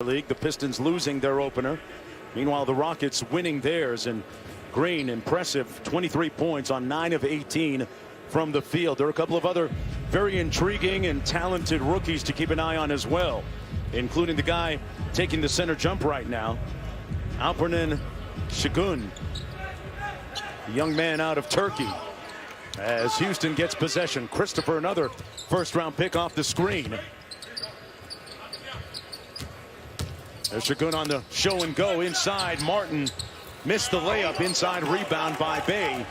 League. The Pistons losing their opener. Meanwhile, the Rockets winning theirs. And Green, impressive 23 points on 9 of 18 from the field. There are a couple of other very intriguing and talented rookies to keep an eye on as well, including the guy taking the center jump right now, Alperen Şengün, the young man out of Turkey. As Houston gets possession, Christopher, another first-round pick off the screen. There's Şengün on the show and go inside. Martin missed the layup. Inside rebound by Bay.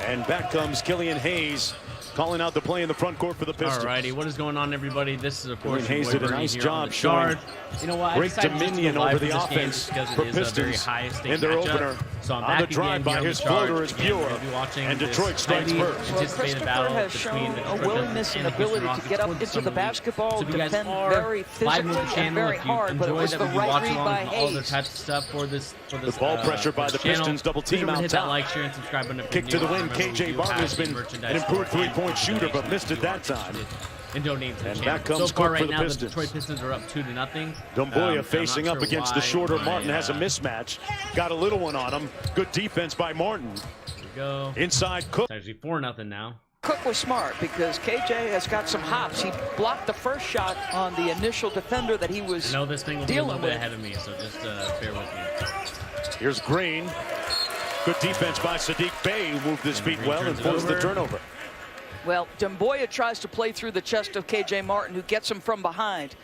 And back comes Killian Hayes, calling out the play in the front court for the Pistons. Alrighty, what is going on, everybody? This is, of course, Hayes did a nice job showing great dominion over the offense for Pistons in their opener. So on the drive by his floater is pure, and Detroit strikes first. Well, Christopher has shown a willingness and ability to get up into the basketball, defend very physically and very hard, but it was the right read by Hayes. The ball pressure by the Pistons, double team out top. Kick to the win. KJ Barton has been an improved three-point shooter, but missed it that time. And donate to the channel. Back comes so far Cook right for the now, Pistons. the Detroit Pistons are up 2-0. Dumbuya facing up against the shorter why, Martin has a mismatch. Got a little one on him. Good defense by Martin. There we go. Inside Cook. It's actually 4-0 now. Cook was smart because KJ has got some hops. He blocked the first shot on the initial defender that he was I know this thing will be a little bit ahead of me, so just bear with me. Here's Green. Good defense by Saddiq Bey, who moved his feet well and forced the turnover. Well, Dumbuya tries to play through the chest of KJ Martin, who gets him from behind.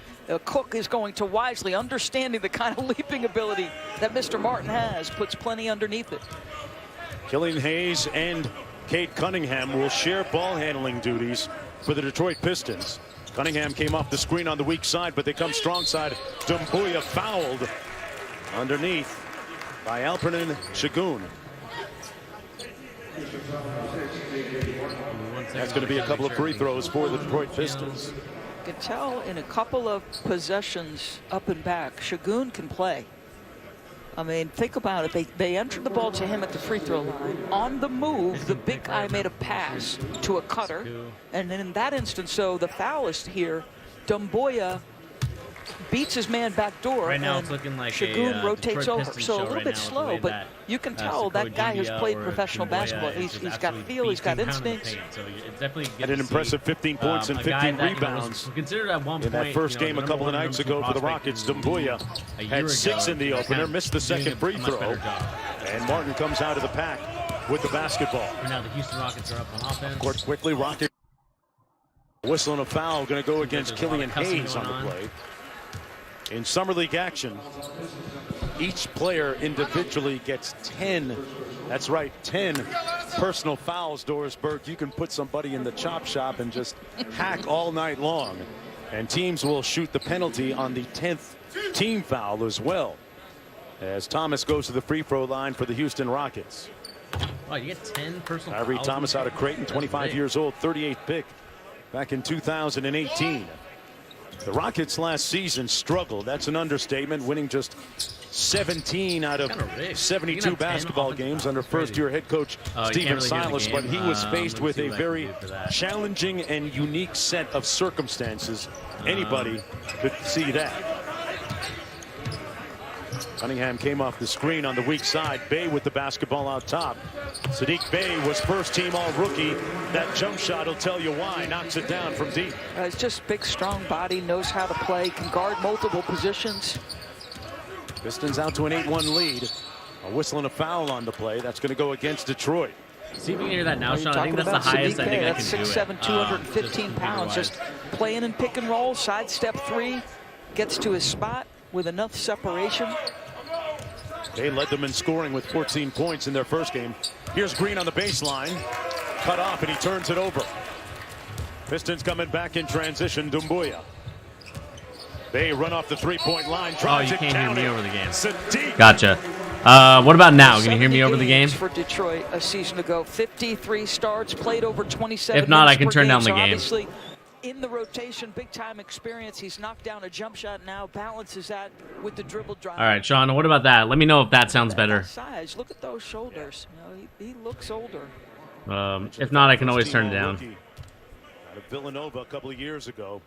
Cook is going to wisely, understanding the kind of leaping ability that Mr. Martin has, puts plenty underneath it. Killian Hayes and Cade Cunningham will share ball handling duties for the Detroit Pistons. Cunningham came off the screen on the weak side, but they come strong side. Dumbuya fouled underneath by Alperen Şengün. That's going to be a couple of free throws for the Detroit Pistons. You can tell in a couple of possessions up and back, Şengün can play. I mean, think about it. They entered the ball to him at the free throw line. On the move, the big guy made a pass to a cutter. And then in that instance, so the foul is here. Dumbuya beats his man back door. Right now it's looking like Şengün rotates Detroit over. Pistons So a show little right bit now slow, with the way but you can tell that guy has played professional basketball. He's got feel, he's got instincts. So it's definitely And an impressive 15 points and 15 rebounds. Considered at one in that first game a couple of nights ago for the Rockets. Dumbuya had 6 in the opener, missed the second free throw, and Martin comes out of the pack with the basketball. Right now the Houston Rockets are up on offense. Court quickly, Rockets whistling a foul, going to go against Killian Hayes on the play. In Summer League action, each player individually gets 10. That's right, 10 personal fouls, Dorisberg. You can put somebody in the chop shop and just hack all night long. And teams will shoot the penalty on the 10th team foul as well. As Thomas goes to the free throw line for the Houston Rockets. Wow, you get 10 personal fouls. Tyree Thomas out of Creighton, 25 years old, 38th pick back in 2018. The Rockets last season struggled. That's an understatement, winning just 17 out of 72 basketball games under first-year head coach Stephen Silas, but he was faced with a very challenging and unique set of circumstances. Anybody could see that. Cunningham came off the screen on the weak side. Bey with the basketball out top. Saddiq Bey was first-team all-rookie. That jump shot will tell you why. Knocks it down from deep. He's just big, strong body, knows how to play, can guard multiple positions. Pistons out to an 8-1 lead. A whistle and a foul on the play. That's going to go against Detroit. See if you can hear that now, Sean. I think that's the highest I think I can do it. That's 6'7", 215 pounds. Just playing in pick and roll, sidestep three, gets to his spot with enough separation. They led them in scoring with 14 points in their first game. Here's Green on the baseline. Cut off, and he turns it over. Pistons coming back in transition. Dumbuya. They run off the three-point line. Oh, you can't hear me over the game. Saddiq. Gotcha. What about now? Can you hear me over the game? For Detroit a season ago, 53 starts, played over 27. If not, I can turn down the game. Obviously, in the rotation, big-time experience. He's knocked down a jump shot now, balances that with the dribble drive. All right, Sean, what about that? Let me know if that sounds better. Size. Look at those shoulders. You know, he looks older. If not, I can always turn it down. Out of Villanova a couple of years ago.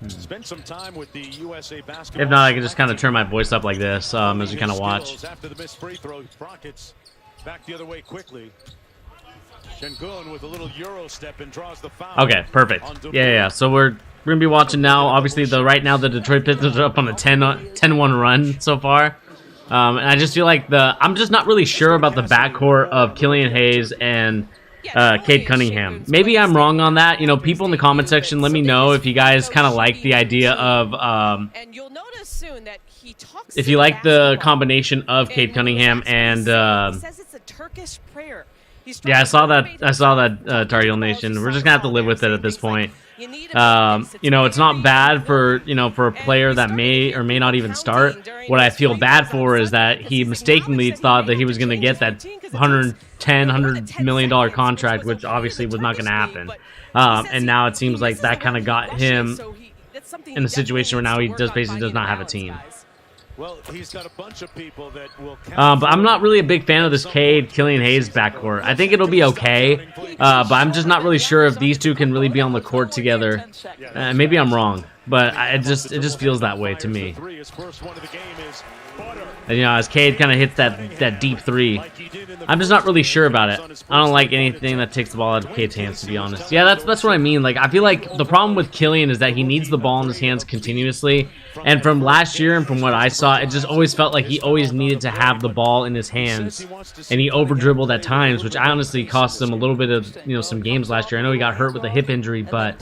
Spend some time with the USA basketball. If not, I can just kind of turn my voice up like this as you kind of watch. After the missed free throw, Rockets back the other way quickly. Şengün with a little Euro step and draws the foul. Okay, perfect. Yeah. So we're gonna be watching now. Obviously, right now the Detroit Pistons are up on a 10-1 run so far. And I just feel like I'm just not really sure about the backcourt of Killian Hayes and Cade Cunningham. Maybe I'm wrong on that. You know, people in the comment section, let me know if you guys kind of like the idea of if you like the combination of Cade Cunningham and yeah, I saw that Tar Heel Nation. We're just gonna have to live with it at this point. You know, it's not bad for a player that may or may not even start. What I feel bad for is that he mistakenly thought that he was going to get that $100 million contract, which obviously was not going to happen. And now it seems like that kind of got him in a situation where now he basically does not have a team. Well, he's got a bunch of people that will but I'm not really a big fan of this Cade Killian Hayes backcourt. I think it'll be okay, but I'm just not really sure if these two can really be on the court together. Maybe I'm wrong, but it just feels that way to me. And, you know, as Cade kind of hits that deep three, I'm just not really sure about it. I don't like anything that takes the ball out of Cade's hands, to be honest. Yeah, that's what I mean. Like, I feel like the problem with Killian is that he needs the ball in his hands continuously. And from last year and from what I saw, it just always felt like he always needed to have the ball in his hands. And he over-dribbled at times, which honestly cost him a little bit of, some games last year. I know he got hurt with a hip injury, but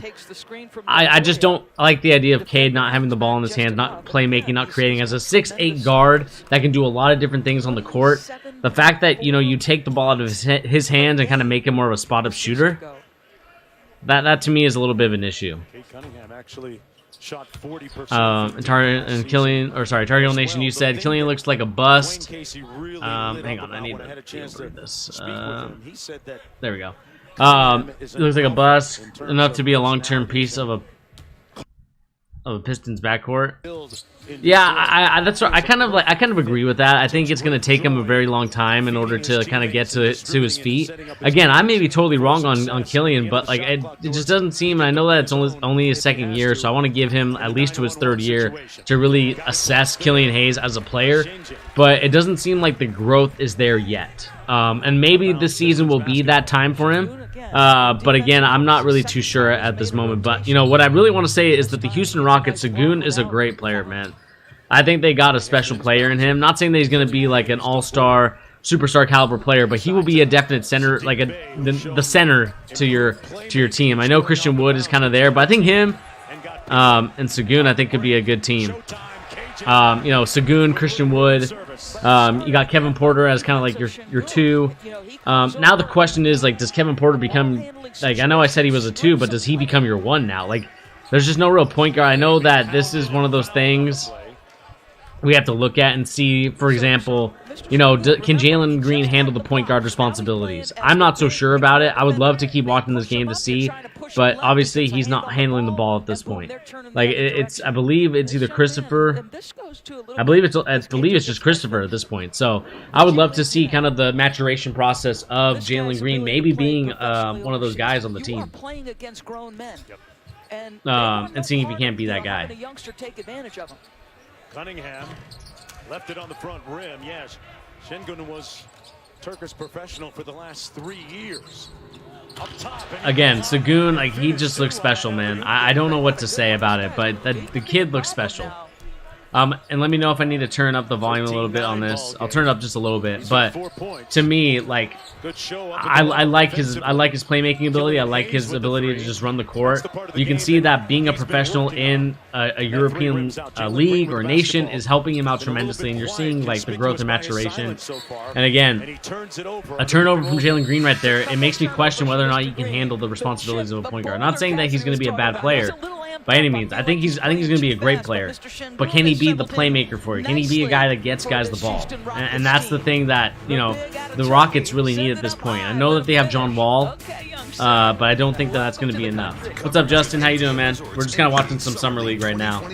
I just don't like the idea of Cade not having the ball in his hands, not playmaking, not creating. As a 6'8" guard that can do a lot of different things on the court, the fact that, you take the ball out of his hands and kind of make him more of a spot-up shooter, that to me is a little bit of an issue. Cunningham actually shot 40%. Tar Heel Nation, you said Killian looks like a bust. Hang on, I need to read this. There we go. It looks like a bust, enough to be a long-term piece of a Pistons backcourt. Yeah, that's right. I kind of agree with that. I think it's going to take him a very long time in order to kind of get to his feet. Again, I may be totally wrong on Killian, but like it just doesn't seem. I know that it's only his second year, so I want to give him at least to his third year to really assess Killian Hayes as a player. But it doesn't seem like the growth is there yet. And maybe this season will be that time for him. But again, I'm not really too sure at this moment. But, what I really want to say is that the Houston Rockets, Şengün is a great player, man. I think they got a special player in him. Not saying that he's going to be like an all-star, superstar caliber player, but he will be a definite center, like the center to your team. I know Christian Wood is kind of there, but I think him and Şengün, I think, could be a good team. Şengün, Christian Wood. You got Kevin Porter as kind of like your two. Now the question is, like, does Kevin Porter become, like, I know I said he was a two, but does he become your one now? Like, there's just no real point guard. I know that this is one of those things we have to look at and see. For example, can Jalen Green handle the point guard responsibilities? I'm not so sure about it. I would love to keep watching this game to see, but obviously he's not handling the ball at this point. Like, I believe it's either Christopher. I believe it's just Christopher at this point. So I would love to see kind of the maturation process of Jalen Green, maybe being one of those guys on the team, and seeing if he can't be that guy. Cunningham left it on the front rim. Yes, Şengün was Turkish professional for the last 3 years. Up top, again, Şengün, like, he just looks special, man. I don't know what to say about it, but the kid looks special. And let me know if I need to turn up the volume a little bit on this. I'll turn it up just a little bit. But to me, like, I like his playmaking ability. I like his ability to just run the court. You can see that being a professional in a European league or nation is helping him out tremendously, and you're seeing, like, the growth and maturation. And again, a turnover from Jalen Green right there, it makes me question whether or not he can handle the responsibilities of a point guard. I'm not saying that he's going to be a bad player by any means. I think he's going to be a great player, but can he be the playmaker for you? Can he be a guy that gets guys the ball? And that's the thing that the Rockets really need at this point. I know that they have John Wall, but I don't think that that's going to be enough. What's up, Justin? How you doing, man? We're just kind of watching some summer league right now.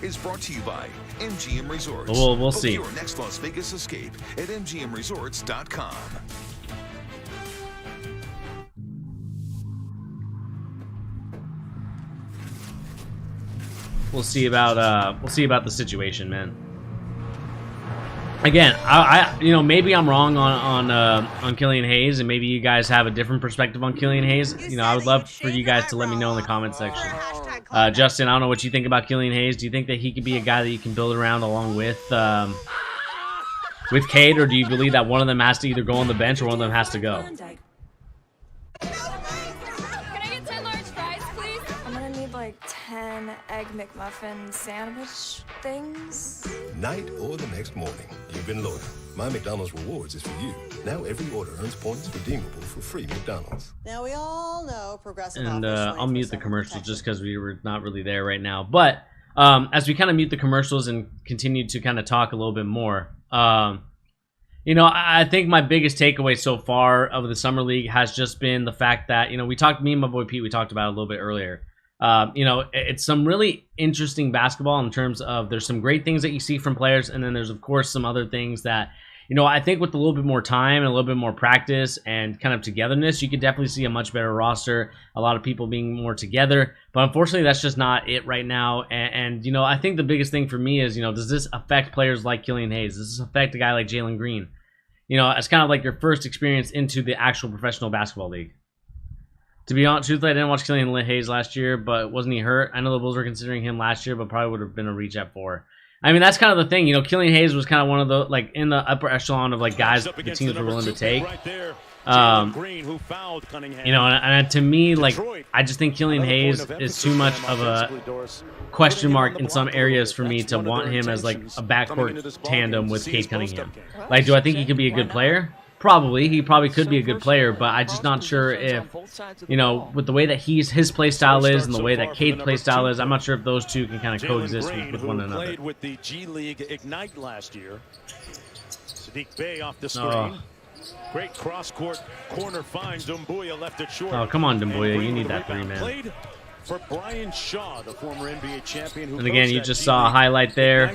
Is brought to you by MGM Resorts. We'll see. Book your next Las Vegas escape at mgmresorts.com. we'll see about the situation, man. Again, I you know, maybe I'm wrong on Killian Hayes, and maybe you guys have a different perspective on Killian Hayes. You know, I would love for you guys to let me know in the comment section. Justin, I don't know what you think about Killian Hayes. Do you think that he could be a guy that you can build around along with Cade, or do you believe that one of them has to either go on the bench or one of them has to go? Like 10 egg McMuffin sandwich things. Night or the next morning, you've been loyal. My McDonald's Rewards is for you. Now every order earns points redeemable for free McDonald's. Now we all know progressive. And I'll mute the commercials just because we were not really there right now. But as we kind of mute the commercials and continue to kind of talk a little bit more, you know, I think my biggest takeaway so far of the Summer League has just been the fact that, you know, me and my boy Pete, we talked about it a little bit earlier. You know, it's some really interesting basketball in terms of there's some great things that you see from players, and then there's, of course, some other things that, you know, I think with a little bit more time and a little bit more practice and kind of togetherness, you could definitely see a much better roster, a lot of people being more together. But unfortunately, that's just not it right now. And you know, I think the biggest thing for me is, you know, does this affect players like Killian Hayes? Does this affect a guy like Jalen Green? You know, it's kind of like your first experience into the actual professional basketball league. To be honest, truthfully, I didn't watch Killian Hayes last year, but wasn't he hurt? I know the Bulls were considering him last year, but probably would have been a reach at 4. I mean, that's kind of the thing. You know, Killian Hayes was kind of one of the, like, in the upper echelon of, like, guys the teams were willing to take. You know, and to me, like, I just think Killian Hayes is too much of a question mark in some areas for me to want him as, like, a backcourt tandem with Cade Cunningham. Like, do I think he could be a good player? Probably. He probably could be a good player, but I'm just not sure if, you know, with the way that his play style is and the way that Cade's play style is, I'm not sure if those two can kind of coexist with one another. Played with the G League Ignite last year. Sadiq Bey off the screen. Great cross-court corner find. Doumbouya left it short. Oh, come on, Doumbouya. You need that 3, man. For Brian Shaw, the former NBA champion. And again, you just saw a highlight there.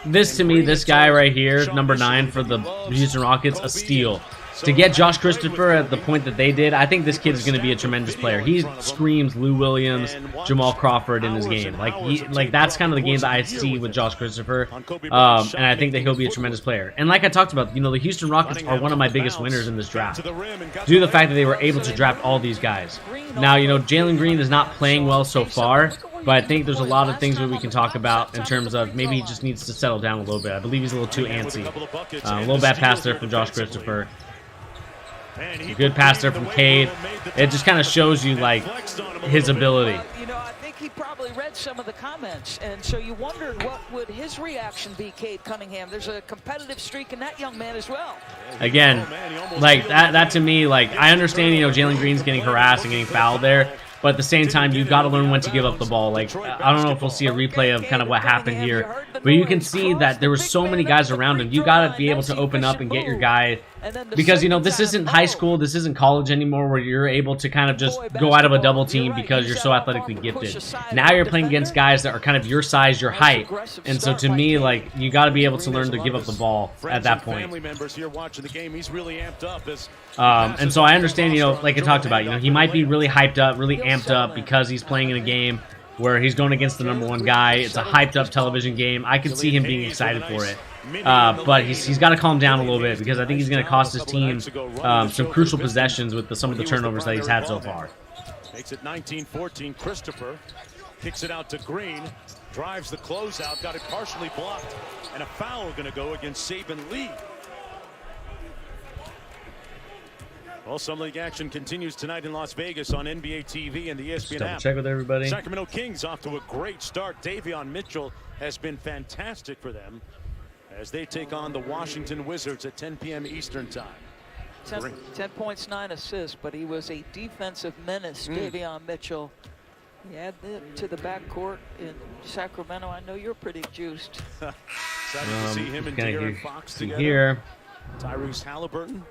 This, to me, this guy right here, number 9 for the Houston Rockets, a steal. To get Josh Christopher at the point that they did, I think this kid is going to be a tremendous player. He screams Lou Williams, Jamal Crawford in his game. Like that's kind of the game that I see with Josh Christopher, and I think that he'll be a tremendous player. And like I talked about, you know, the Houston Rockets are one of my biggest winners in this draft due to the fact that they were able to draft all these guys. Now, you know, Jalen Green is not playing well so far, but I think there's a lot of things that we can talk about in terms of maybe he just needs to settle down a little bit. I believe he's a little too antsy. A little bad pass there from Josh Christopher. A good pass there from Cade. It just kind of shows you, like, his ability. You know, I think he probably read some of the comments, and so you wondered what would his reaction be, Cade Cunningham. There's a competitive streak in that young man as well. Again, like, that to me, like, I understand, you know, Jalen Green's getting harassed and getting fouled there, but at the same time, you've got to learn when to give up the ball. Like, I don't know if we'll see a replay of kind of what happened here, but you can see that there were so many guys around him. You got to be able to open up and get your guy, because, you know, this isn't high school, this isn't college anymore where you're able to kind of just go out of a double team because you're so athletically gifted. Now you're playing against guys that are kind of your size, your height, and so to me, like, you got to be able to learn to give up the ball at that point. And so I understand, you know, like I talked about, you know, he might be really hyped up, really amped up because he's playing in a game where he's going against the #1 guy. It's a hyped up television game. I can see him being excited for it. But he's got to calm down a little bit because I think he's going to cost his team some crucial possessions with some of the turnovers that he's had so far. Makes it 19-14. Christopher kicks it out to Green. Drives the closeout. Got it partially blocked. And a foul going to go against Saban Lee. Well, Summer League action continues tonight in Las Vegas on NBA TV and the ESPN app. Check with everybody. Sacramento Kings off to a great start. Davion Mitchell has been fantastic for them as they take on the Washington Wizards at 10 p.m. Eastern time. 10 points, 9 assists, but he was a defensive menace, Davion Mitchell. He add it to the backcourt in Sacramento. I know you're pretty juiced. Excited to see him and De'Aaron Fox together. Here. Tyrese Halliburton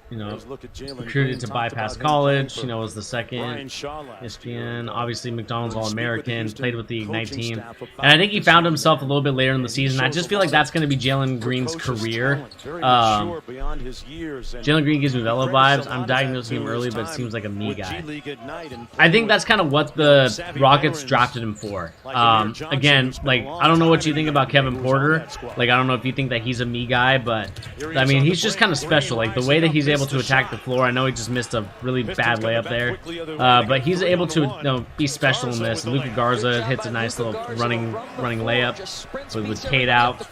you know, Look at Jalen recruited Green, to talked bypass about him college. playing You know, was the second Brian Shaw last year. ESPN. Obviously, McDonald's When we speak with the All-American. Houston Played with the Ignite coaching team. staff about And I think he this found young himself a man, little bit later in the and he season. I shows just a feel like lot that's going to be of Jalen Green's precocious career. talent, very mature beyond his years, and Jalen Green gives me Velo credits a vibes. I'm lot of diagnosing that him to early, his but it time seems like a me with guy. G League Ignite and I playing think with that's kind of what the savvy Rockets veterans drafted him for. like Amir Johnson, Again, who spent like, a long I don't know what time you in think the about NBA, Kevin who was on Porter. that squad. Like, I don't know if you think that he's a me guy, but Here he I is mean, on the he's just break. kind of Green special. Like, the way rising that up, he's able missed to the attack shot. the floor. I know he just missed a really Pistons bad coming layup back there, quickly other way. but he's able to, you know, be special in Garza this. with the Luka layup. Garza hits a nice little running layup with Cade out.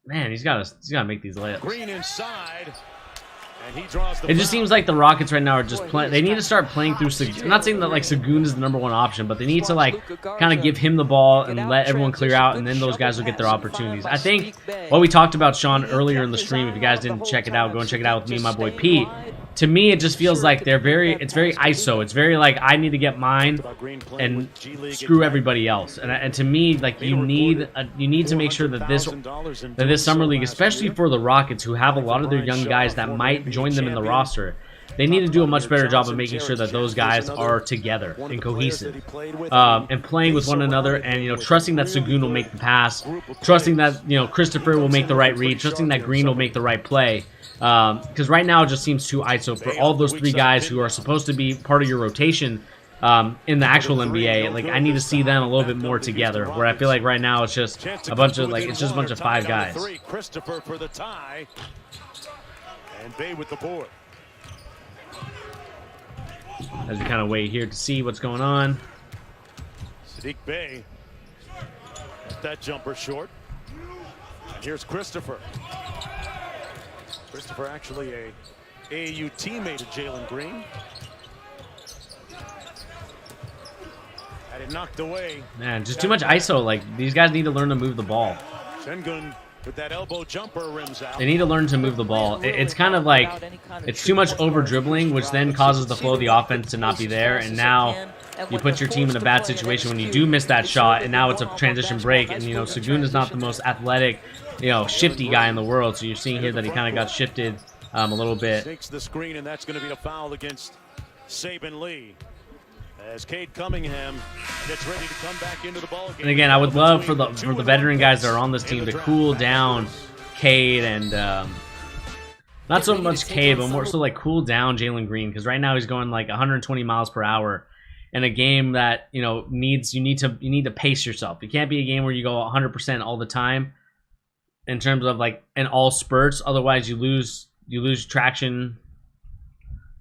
Man, he's got to make these layups. Green inside, and he draws the It just foul. seems like the Rockets right now are just playing. They need to start playing through Sagoon. I'm not saying that like Sagoon is the #1 option, but they need to like kind of give him the ball and let everyone clear out, and then those guys will get their opportunities. I think what we talked about, Sean, earlier in the stream. If you guys didn't check it out, go and check it out with me and my boy Pete. To me, it just feels like it's very ISO. It's very like I need to get mine and screw everybody else. And to me, like you need to make sure that this summer league, especially for the Rockets, who have a lot of their young guys that might join them in the roster, they need to do a much better job of making sure that those guys are together and cohesive, and playing with one another, and trusting that Sagoon will make the pass, trusting that Christopher will make the right read, trusting that Green will make the right play. Because right now it just seems too ISO for all those three guys who are supposed to be part of your rotation in the actual NBA. Like I need to see them a little bit more together. Where I feel like right now it's just a bunch of five guys. Christopher for the tie, and Bay with the board. As we kind of wait here to see what's going on. Sadiq Bey, that jumper short. And here's Christopher. Christopher actually a AAU teammate of Jalen Green. Had it knocked away. Man, just too much ISO. Like these guys need to learn to move the ball. Sengun with that elbow jumper rims out. They need to learn to move the ball. It's kind of like it's too much over dribbling, which then causes the flow of the offense to not be there. And now you put your team in a bad situation when you do miss that shot, and now it's a transition break. And Sagoon is not the most athletic, shifty guy in the world. So you're seeing here that he kind of got shifted a little bit. Takes the screen, and that's going to be a foul against Saban Lee. As Cade Cunningham gets ready to come back into the ball game. And again, I would love for the veteran guys that are on this team to cool down Cade and not so much Cade, but more so like cool down Jalen Green, because right now he's going like 120 miles per hour in a game that you need to pace yourself. It can't be a game where you go 100% all the time in terms of like in all spurts. Otherwise, you lose traction.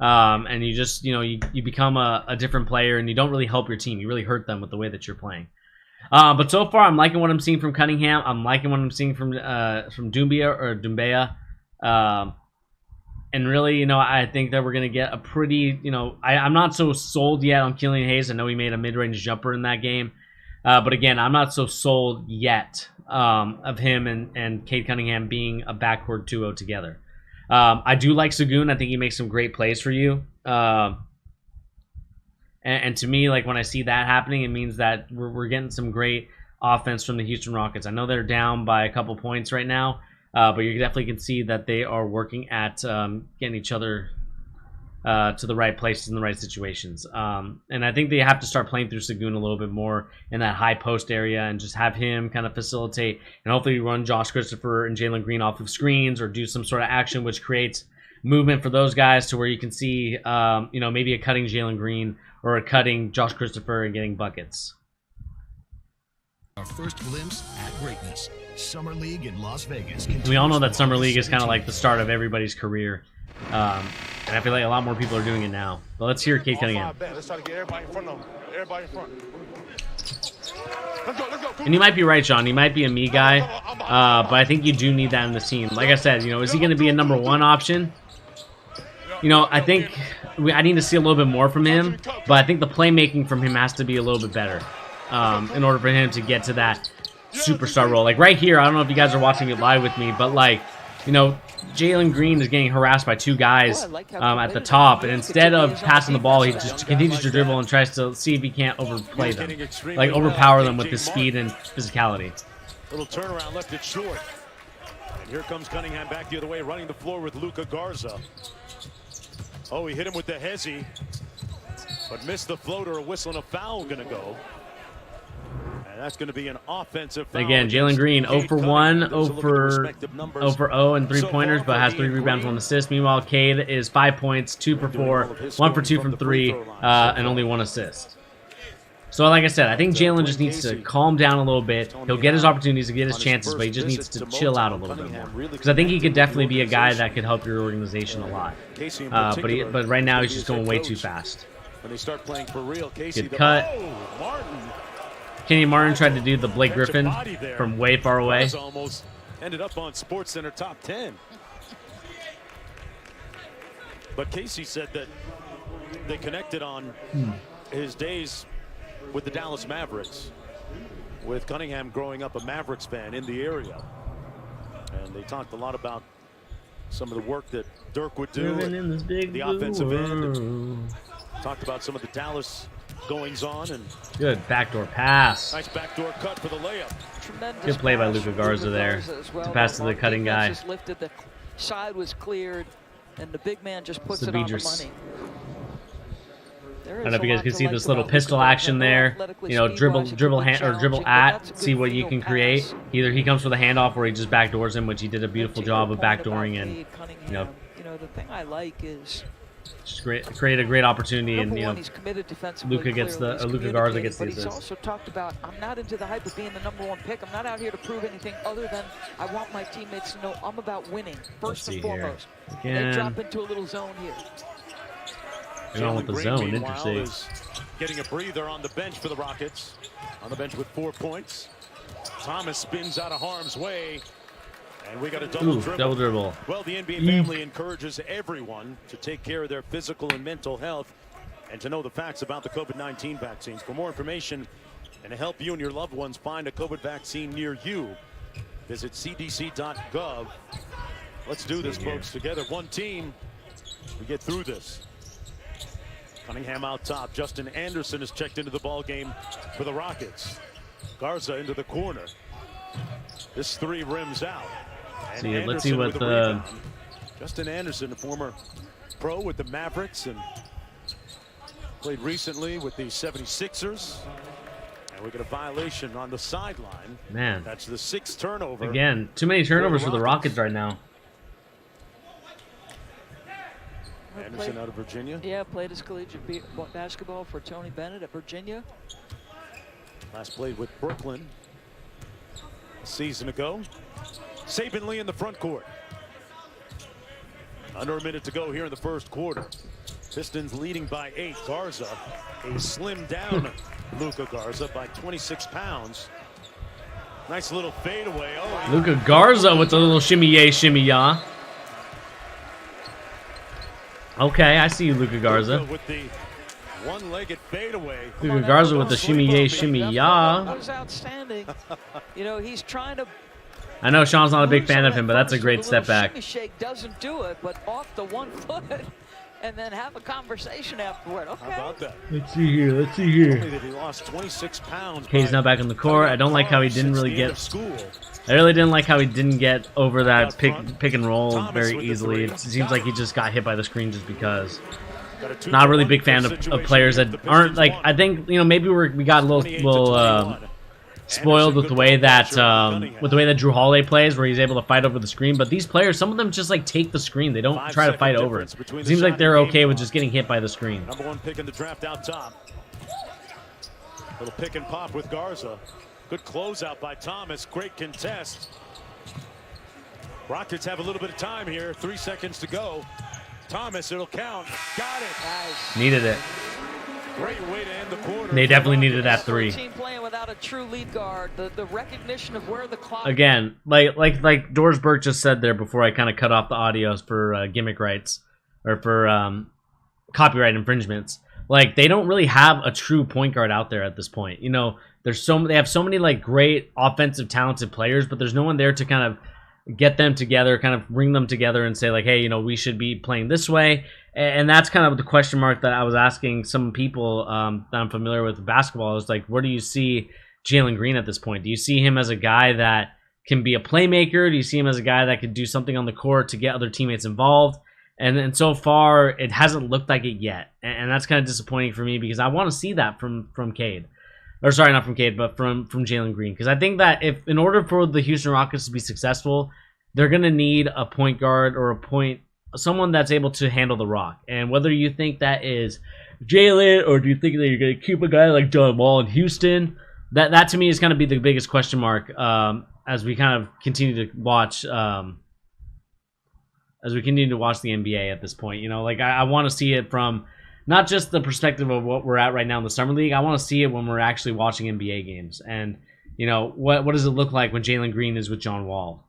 And you just, you become a different player, and you don't really help your team. You really hurt them with the way that you're playing. But so far, I'm liking what I'm seeing from Cunningham. I'm liking what I'm seeing from Doumbia. And really, I think that we're going to get a pretty, I'm not so sold yet on Killian Hayes. I know he made a mid-range jumper in that game. But again, I'm not so sold yet of him and Cade Cunningham being a backcourt duo together. I do like Sagoon. I think he makes some great plays for you. And to me, like when I see that happening, it means that we're getting some great offense from the Houston Rockets. I know they're down by a couple points right now, but you definitely can see that they are working at getting each other to the right places in the right situations. And I think they have to start playing through Sagoon a little bit more in that high post area and just have him kind of facilitate and hopefully run Josh Christopher and Jalen Green off of screens or do some sort of action which creates movement for those guys to where you can see, maybe a cutting Jalen Green or a cutting Josh Christopher and getting buckets. Our first glimpse at greatness. Summer League in Las Vegas. We all know that Summer League is kind of like the start of everybody's career. And I feel like a lot more people are doing it now. But let's hear Cade Cunningham. Let's try to get everybody in front of them. Everybody in front. Let's go. And you might be right, Sean. He might be a me guy. But I think you do need that in the team. Like I said, is he going to be a #1 option? I think I need to see a little bit more from him. But I think the playmaking from him has to be a little bit better in order for him to get to that superstar role. Like right here, I don't know if you guys are watching it live with me, but like, Jalen Green is getting harassed by two guys at the top, and instead of passing the ball, he just continues to dribble and tries to see if he can't overplay them, like overpower them with his speed and physicality. Little turnaround left it short. And Here comes Cunningham back the other way, running the floor with Luka Garza. Oh, he hit him with the hezzy, but missed the floater. A whistle and a foul going to go. And that's going to be an offensive foul. Again, Jalen Green 0 for 1, 0 for 0 and 3-pointers, but has 3 rebounds, 1 assist. Meanwhile, Cade is 5 points, 2 for 4, 1 for 2 from 3, and only 1 assist. So like I said, I think Jalen just needs to calm down a little bit. He'll get his opportunities to get his chances, but he just needs to chill out a little bit more. Because I think he could definitely be a guy that could help your organization a lot. But right now he's just going way too fast. Good cut. Kenny Martin tried to do the Blake Griffin from way far away. Almost ended up on SportsCenter top 10. But Casey said that they connected on his days with the Dallas Mavericks, with Cunningham growing up a Mavericks fan in the area. And they talked a lot about some of the work that Dirk would do in this big the offensive end. And talked about some of the Dallas goings on. And good backdoor pass. Nice backdoor cut for the layup. Tremendous good play by Luka Garza there well. to pass to the cutting guy. Just lifted, the side was cleared, and the big man just puts it on the money. I don't know if you guys can see this little pistol action there. You know, dribble at, see what you can create. Either he comes for the handoff or he just backdoors him, which he did a beautiful job of backdooring. And you know, the thing I like is just create a great opportunity, and you know, Luka Garza gets the assist. He's also talked about, I'm not into the hype of being the #1 pick. I'm not out here to prove anything other than I want my teammates to know I'm about winning first and foremost. They drop into a little zone here. They're on with the zone. Interesting. Getting a breather on the bench for the Rockets. On the bench with 4 points. Thomas spins out of harm's way. And we got a double dribble. Well, the NBA family encourages everyone to take care of their physical and mental health and to know the facts about the COVID-19 vaccines. For more information and to help you and your loved ones find a COVID vaccine near you, visit cdc.gov. Let's do this, folks, together. One team. We get through this. Cunningham out top. Justin Anderson has checked into the ball game for the Rockets. Garza into the corner. This 3 rims out. Let's see what the Justin Anderson, a former pro with the Mavericks and played recently with the 76ers. And we get a violation on the sideline. Man, that's the 6th turnover. Again, too many turnovers for the Rockets right now. Anderson out of Virginia. Yeah, played his collegiate basketball for Tony Bennett at Virginia. Last played with Brooklyn a season ago. Saban Lee in the front court. Under a minute to go here in the first quarter. Pistons leading by 8. Garza, a slim down Luka Garza by 26 pounds. Nice little fadeaway. Oh, Luka Garza with a little shimmy-yay, shimmy-ya. Okay, I see you, Luka Garza. With the one-legged fadeaway. Luka Garza with the shimmy-yay, shimmy-ya. That was outstanding. You know, he's trying to. I know Sean's not a big fan of him, but that's a great step back. Shimmy shake doesn't do it, but off the 1 foot, and then have a conversation afterward. Okay. How about that? Let's see here. Let's see here. He lost 26 pounds. Cade's now back in the court. I don't like how he didn't really get. I really didn't like how he didn't get over that pick and roll very easily. It seems like he just got hit by the screen just because. Not a really big fan of players that aren't like. I think, you know, maybe we got a little spoiled with the way that Drew Holiday plays, where he's able to fight over the screen. But these players, some of them just like take the screen. They don't try to fight over it. It seems like they're okay with just getting hit by the screen. #1 pick in the draft out top. Little pick and pop with Garza. Good closeout by Thomas. Great contest. Rockets have a little bit of time here. 3 seconds to go. Thomas, it'll count. Got it. Nice. Needed it. Great way to end the quarter. They definitely needed that 3. Team playing without a true lead guard. The recognition of where the clock. Again, like George Burke just said there before I kind of cut off the audios for gimmick rights or for copyright infringements. Like, they don't really have a true point guard out there at this point. You know, they have so many like great offensive talented players, but there's no one there to kind of get them together, kind of bring them together and say like, hey, you know, we should be playing this way. And that's kind of the question mark that I was asking some people that I'm familiar with basketball. Is like, where do you see Jalen Green at this point? Do you see him as a guy that can be a playmaker? Do you see him as a guy that could do something on the court to get other teammates involved? And so far, it hasn't looked like it yet. And that's kind of disappointing for me because I want to see that from Cade. Or sorry, not from Cade, but from Jalen Green. Because I think that in order for the Houston Rockets to be successful, they're going to need a point guard or someone that's able to handle the rock. And whether you think that is Jalen or do you think that you're going to keep a guy like John Wall in Houston, that to me is going to be the biggest question mark as we kind of continue to watch the NBA at this point. You know, like I want to see it from not just the perspective of what we're at right now in the Summer League. I want to see it when we're actually watching NBA games. And, you know, what does it look like when Jalen Green is with John Wall?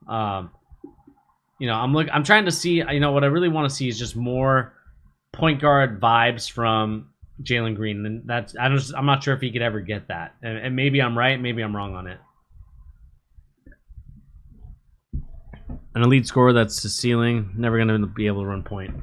You know, I'm trying to see, you know, what I really want to see is just more point guard vibes from Jalen Green. And I'm not sure if he could ever get that. And maybe I'm right, maybe I'm wrong on it. An elite scorer that's the ceiling, never going to be able to run point.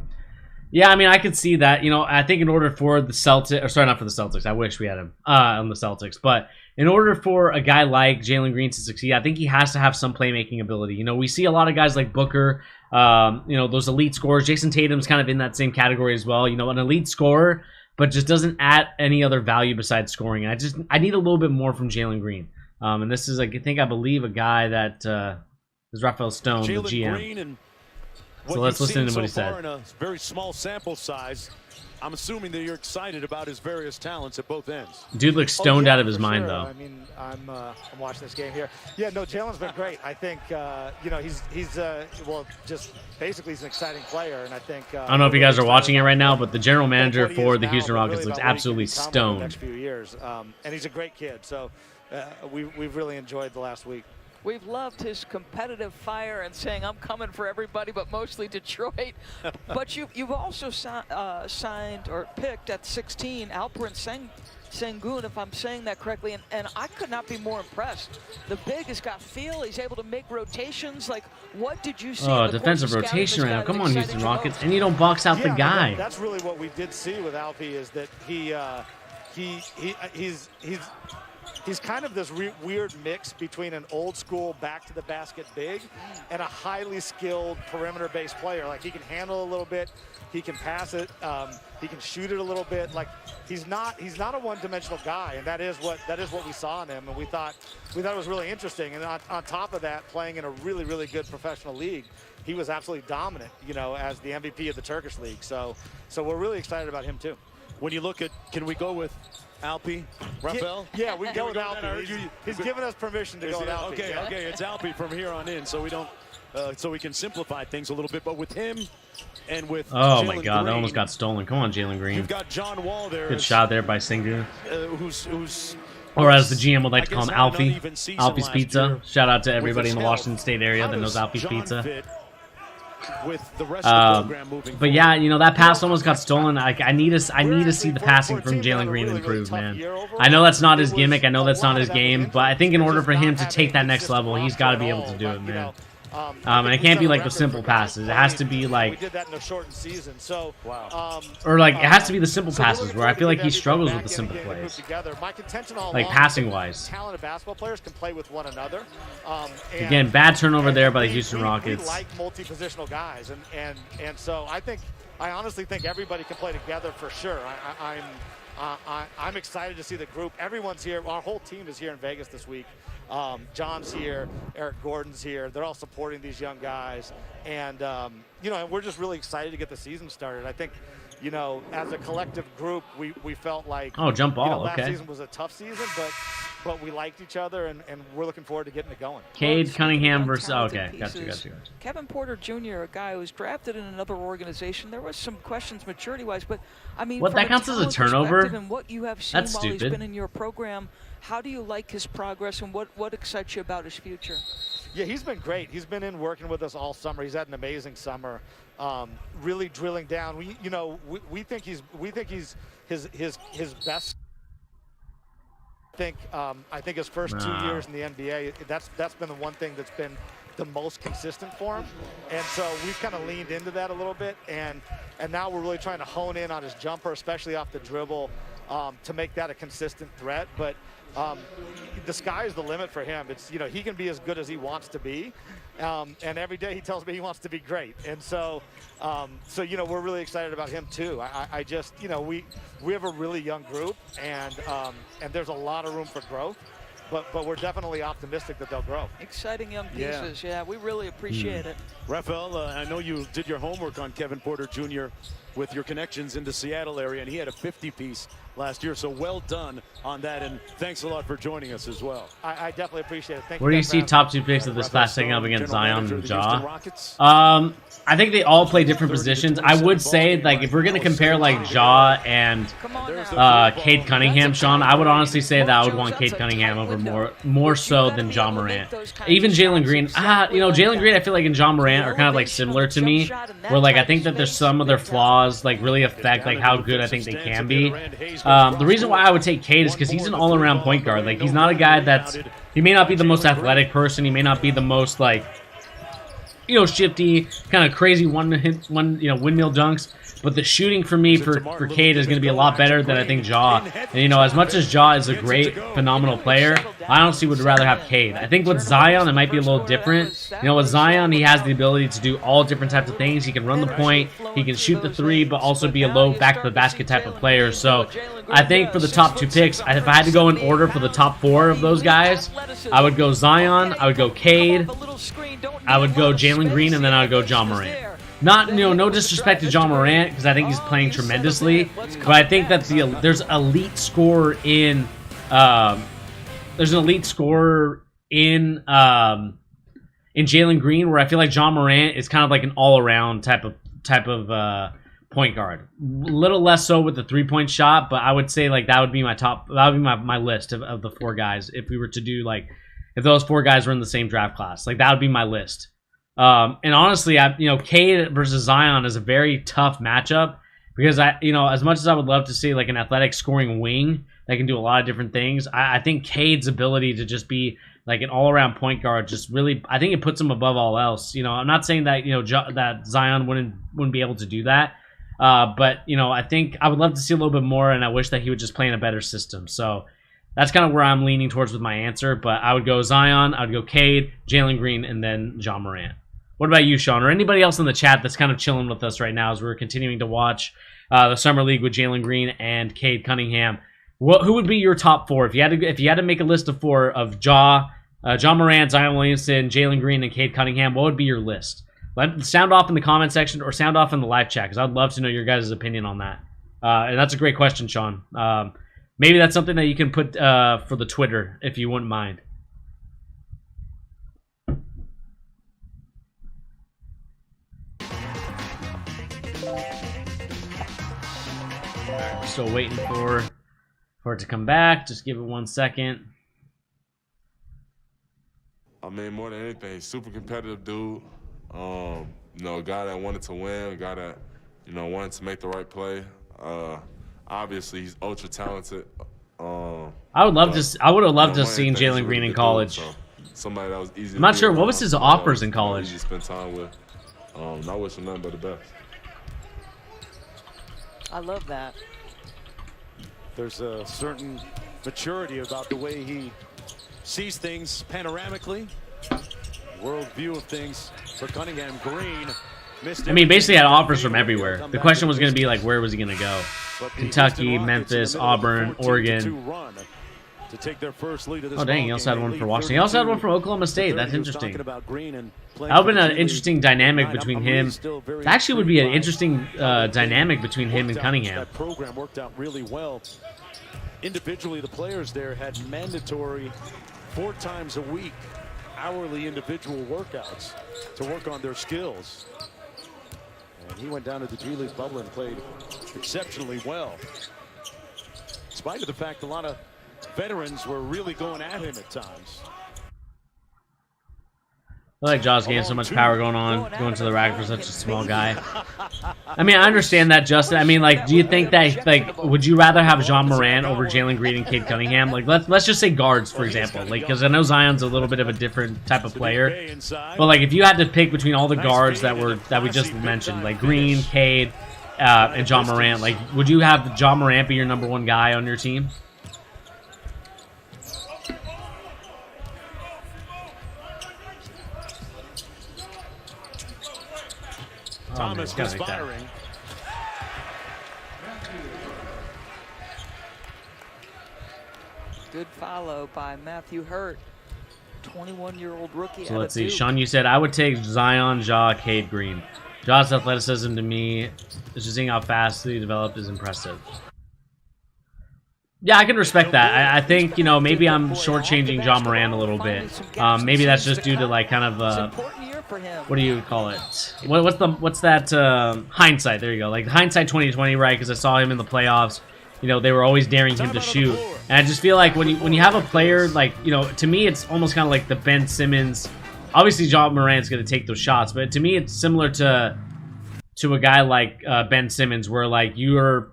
Yeah, I mean, I could see that. You know, I think in order for the Celtics, or sorry, not for the Celtics. I wish we had him on the Celtics. But in order for a guy like Jalen Green to succeed, I think he has to have some playmaking ability. You know, we see a lot of guys like Booker, you know, those elite scorers. Jason Tatum's kind of in that same category as well. You know, an elite scorer, but just doesn't add any other value besides scoring. And I need a little bit more from Jalen Green. And this is, I believe, a guy that is Rafael Stone, the GM. So let's listen to what he said. In a very small sample size, I'm assuming that you're excited about his various talents at both ends. Dude looks stoned out of his mind, though. I mean, I'm watching this game here. Yeah, no, Jalen's been great. I think you know he's well, just basically he's an exciting player, and I think I don't know if you guys are watching it right now, but the general manager for the Houston Rockets looks absolutely stoned. Next few years, and he's a great kid. So we've really enjoyed the last week. We've loved his competitive fire and saying, I'm coming for everybody, but mostly Detroit. But you've also signed or picked at 16 Alperen Sengun, if I'm saying that correctly, and I could not be more impressed. The big has got feel. He's able to make rotations. Like, what did you see? Oh, defensive rotation right now. Come on, Houston Rockets. And you don't box out the guy. That's really what we did see with Alpy is that he's kind of this weird mix between an old school back to the basket big and a highly skilled perimeter-based player. Like he can handle a little bit, he can pass it, he can shoot it a little bit. Like he's not a one-dimensional guy, and that is what we saw in him. And we thought it was really interesting. And on top of that, playing in a really, really good professional league, he was absolutely dominant, you know, as the MVP of the Turkish league. So we're really excited about him too. When you look at, can we go with Alpy, Rafael? Yeah, we go with Alpy. He's given us permission to go with Alpy. Okay, yeah? okay, it's Alpy from here on in, so we don't, so we can simplify things a little bit. But with him and with oh Jalen my God, Green, that almost got stolen. Come on, Jalen Green. You've got John Wall there. Good shot there by Sengun. Who's or as the GM would like to call him, Alfie. Alfie's Pizza. Year. Shout out to everybody in the Washington State area that knows Alfie's Pizza. With the rest of the program moving but yeah, you know, that pass almost got stolen. I need to see the passing from Jalen Green improve, man. I know that's not his gimmick. I know that's not his game, but I think in order for him to take that next level, he's got to be able to do it, man. And it can't be like the simple passes. It has to be like, we did that in a shortened season. So or like it has to be the simple passes where I feel like he struggles with the simple plays. My contention all like passing wise. Talented basketball players can play with one another. Again, bad turnover there by the Houston Rockets. We like multi-positional guys, and so I honestly think everybody can play together for sure. I'm excited to see the group. Everyone's here. Our whole team is here in Vegas this week. John's here, Eric Gordon's here. They're all supporting these young guys, and you know, and we're just really excited to get the season started. I think, you know, as a collective group, we felt like jump ball. You know, last okay. season was a tough season, but we liked each other, and we're looking forward to getting it going. Cade Cunningham versus okay, gotcha. Kevin Porter Jr., a guy who was drafted in another organization. There was some questions maturity-wise, but I mean, what, that counts as a turnover? And what you have seen That's while stupid. He's been in your program, how do you like his progress, and what excites you about his future? Yeah, he's been great. He's been in working with us all summer. He's had an amazing summer. Really drilling down. We think he's his best. I think his first 2 years in the NBA, that's been the one thing that's been the most consistent for him, and so we've kind of leaned into that a little bit, and now we're really trying to hone in on his jumper, especially off the dribble, to make that a consistent threat. But the sky is the limit for him. It's, he can be as good as he wants to be. And every day he tells me he wants to be great. And so, we're really excited about him too. I just, we have a really young group, and there's a lot of room for growth. But we're definitely optimistic that they'll grow. Exciting young pieces. Yeah, we really appreciate it. Rafael, I know you did your homework on Kevin Porter Jr. with your connections in the Seattle area, and he had a 50-piece last year. So well done on that, and thanks a lot for joining us as well. I definitely appreciate it. Thank Where do you see top 2 picks of this class taking up against Zion and Ja? I think they all play different positions. I would say, like, if we're going to compare, like, Ja and Cade Cunningham, Sean, I would honestly say that I would want Cade Cunningham over more so than Ja Morant. Even Jalen Green. Jalen Green, I feel like, and Ja Morant are kind of, like, similar to me, where, like, I think that there's some of their flaws, like, really affect, like, how good I think they can be. The reason why I would take Cade is because he's an all-around point guard. Like, he's not a guy that's... He may not be the most athletic person. He may not be the most, like... shifty, kind of crazy windmill dunks. But the shooting for me for Cade is going to be a lot better than I think Ja. And, as much as Ja is a great, phenomenal player, I honestly would rather have Cade. I think with Zion, it might be a little different. With Zion, he has the ability to do all different types of things. He can run the point, he can shoot the three, but also be a low back-to-the-basket type of player. So I think for the top 2 picks, if I had to go in order for the top 4 of those guys, I would go Zion, I would go Cade, I would go Jalen Green, and then I would go Ja Morant. Not, no disrespect to Ja Morant, because I think he's playing tremendously, but I think that there's elite scorer in, there's an elite scorer in Jalen Green, where I feel like Ja Morant is kind of like an all-around type of point guard. A little less so with the 3-point shot, but I would say, like, that would be my top, that would be my list of the 4 guys if we were to do, like, if those 4 guys were in the same draft class. Like, that would be my list. And honestly, Cade versus Zion is a very tough matchup because as much as I would love to see like an athletic scoring wing that can do a lot of different things, I think Cade's ability to just be like an all-around point guard just really, I think it puts him above all else. I'm not saying that that Zion wouldn't be able to do that, but I think I would love to see a little bit more, and I wish that he would just play in a better system. So that's kind of where I'm leaning towards with my answer. But I would go Zion, I would go Cade, Jalen Green, and then Ja Morant. What about you, Sean, or anybody else in the chat that's kind of chilling with us right now as we're continuing to watch the Summer League with Jalen Green and Cade Cunningham? Who would be your top 4 if you had to make a list of 4 of Ja Morant, Zion Williamson, Jalen Green, and Cade Cunningham? What would be your list? Sound off in the comment section or sound off in the live chat, because I'd love to know your guys' opinion on that. And that's a great question, Sean. Maybe that's something that you can put for the Twitter if you wouldn't mind. We're still waiting for it to come back. Just give it 1 second. I mean, more than anything, super competitive dude. A guy that wanted to win, a guy that, wanted to make the right play. Obviously, he's ultra talented. I would have loved to have seen Jalen Green in college. So somebody that was easy. I'm not sure what was his offers in college. Easy to spend time with. I wish him nothing but the best. I love that. There's a certain maturity about the way he sees things panoramically. World view of things for Cunningham. Green missed. I mean, basically had offers from everywhere. The question was going to be like, where was he going to go? Kentucky, Memphis, Auburn, Oregon. To take their first lead of this. Oh dang, he also had one for Washington. He also had one for Oklahoma State. That's interesting. That would have been an interesting dynamic between him. It actually would be an interesting dynamic between him and Cunningham. That program worked out really well. Individually, the players there had mandatory 4 times a week hourly individual workouts to work on their skills. And he went down to the G League bubble and played exceptionally well. In spite of the fact a lot of veterans were really going at him at times. I like Jaws getting so much power going to the rack for such a small guy. I mean, I understand that, Justin. I mean, like, do you think that, like, would you rather have Ja Morant over Jalen Green and Cade Cunningham? Like, let's just say guards, for example. Like, because I know Zion's a little bit of a different type of player. But, like, if you had to pick between all the guards that we just mentioned, like Green, Cade, and Ja Morant, like, would you have Ja Morant be your #1 guy on your team? Thomas gotta make that. misfiring. Good follow by Matthew Hurt, 21-year-old rookie. So out let's of see. Duke. Sean, you said I would take Zion, Ja, Cade, Green. Ja's athleticism to me, just seeing how fast he developed is impressive. Yeah, I can respect that. I think, you know, maybe I'm shortchanging Ja Morant a little bit. Maybe that's just due to like kind of what do you call it? What's that hindsight? There you go. Like hindsight 2020, right? Because I saw him in the playoffs. You know, they were always daring him to shoot, and I just feel like when you have a player like, you know, to me it's almost kind of like the Ben Simmons. Obviously, Ja Morant's going to take those shots, but to me it's similar to a guy like Ben Simmons, where like you're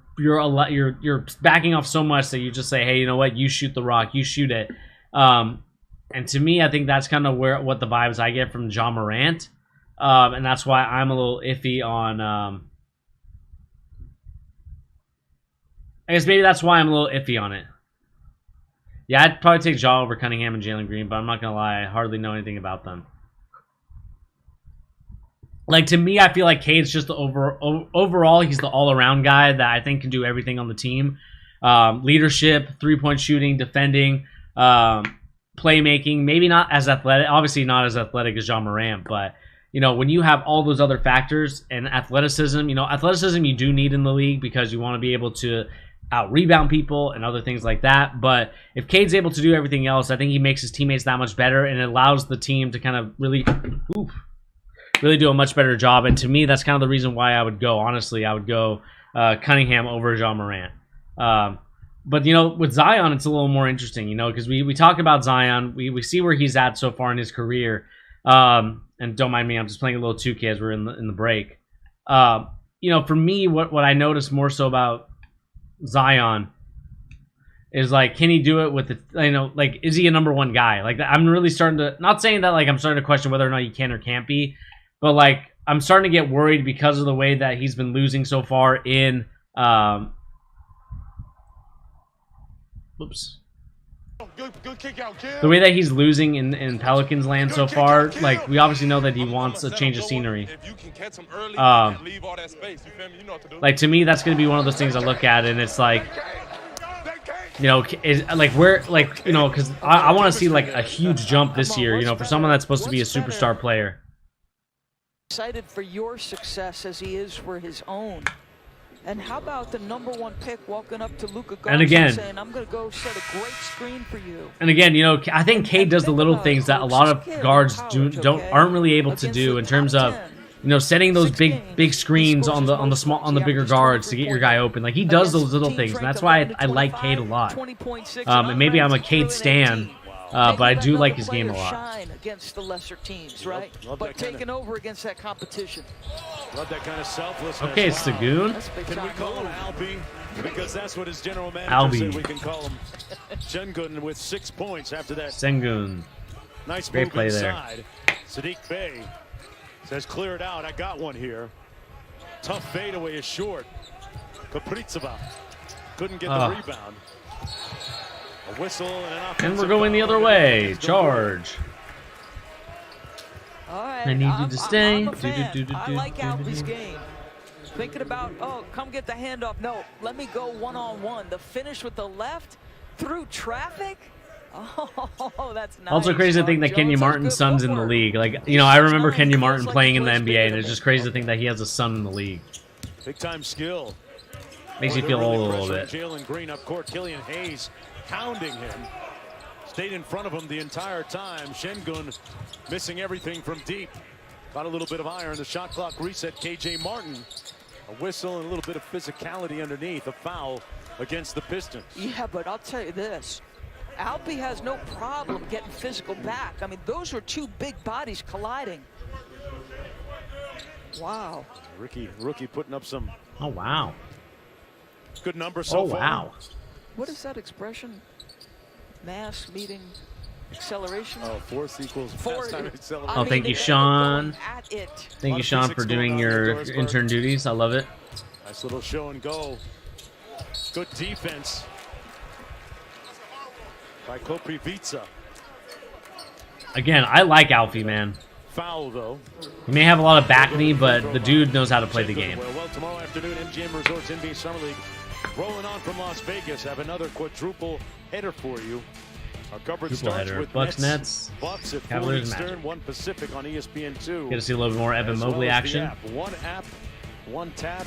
backing off so much that you just say, hey, you know what, you shoot the rock, you shoot it. And to me, I think that's kind of what the vibes I get from Ja Morant, and that's why I'm a little iffy on. I guess maybe that's why I'm a little iffy on it. Yeah, I'd probably take Ja over Cunningham and Jalen Green, but I'm not gonna lie, I hardly know anything about them. Like, to me, I feel like Cade's just the overall, he's the all-around guy that I think can do everything on the team. Leadership, three-point shooting, defending, playmaking, maybe not as athletic, obviously not as athletic as Ja Morant, but, you know, when you have all those other factors and athleticism, you know, athleticism you do need in the league because you want to be able to out-rebound people and other things like that. But if Cade's able to do everything else, I think he makes his teammates that much better, and it allows the team to kind of really do a much better job. And to me, that's kind of the reason why I would go. Honestly, I would go Cunningham over Ja Morant. But, you know, with Zion, it's a little more interesting, you know, because we talk about Zion. We see where he's at so far in his career. And don't mind me, I'm just playing a little 2K as we're in the break. You know, for me, what I noticed more so about Zion is, like, can he do it with the, you know, like, is he a number one guy? Like, I'm really starting to, not saying that, like, I'm starting to question whether or not he can or can't be, but, like, I'm starting to get worried because of the way that he's been losing so far in, the way that he's losing in Pelicans land so far. Like, we obviously know that he wants a change of scenery. Like, to me, that's going to be one of those things I look at, and it's like, you know, is like where, like, you know, because I want to see like a huge jump this year, you know, for someone that's supposed to be a superstar player. Excited for your success as he is for his own. And how about the #1 pick walking up to Luka Garza saying, I'm going to go set a great screen for you. And again, you know, I think Cade does the little things that a lot of guards aren't really able to do in terms of, you know, setting those big screens on the bigger guards to get your guy open. Like, he does those little things, and that's why I like Cade a lot. And maybe I'm a Cade stan, but I do like his game a lot. Shine against the lesser teams, right? But taking over against that competition. Love that kind of selflessness. Okay, Sagoon. Can we call him Albie? Because that's what his general manager said we can call him. Sengun with 6 points after that. Sengun. Nice Great move play inside. There. Sadiq Bey says, clear it out. I got one here. Tough fadeaway is short. Kaprizova couldn't get the rebound. A whistle and an offensive And we're going the other way. Charge. All right, I need you to stay. I'm a fan. I like Albie's game. Thinking about, oh, come get the handoff. No, let me go one-on-one. The finish with the left through traffic. Oh, that's nice. Also crazy to think that Kenya Martin's son's in the league. Like, you know, I remember Kenya Martin playing in the NBA, and it's just crazy to think that he has a son in the league. Big time skill. Makes you feel old a little bit. Jalen Green up court. Killian Hayes hounding him. Stayed in front of him the entire time. Sengun missing everything from deep. Got a little bit of iron. The shot clock reset. KJ Martin. A whistle and a little bit of physicality underneath. A foul against the Pistons. Yeah, but I'll tell you this. Albie has no problem getting physical back. I mean, those were two big bodies colliding. Wow. Rookie putting up some. Oh, wow. Good numbers so far. Oh, wow. What is that expression? Mass meeting acceleration? Oh, force equals mass time acceleration. Oh, thank you, Sean. Thank you, Sean, for doing your intern duties. I love it. Nice little show and go. Good defense by Koprivica. Again, I like Alfie, man. foul, though. He may have a lot of back knee, but the dude knows how to play the game. Well, tomorrow afternoon, MGM Resorts NBA Summer League rolling on from Las Vegas. Have another quadruple header for you. Our coverage starts with Bucks, Nets, Bucks at 4 Cavaliers, Eastern, Magic. 1 Pacific on ESPN2. Get to see a little bit more Evan Mobley action. App, one tap,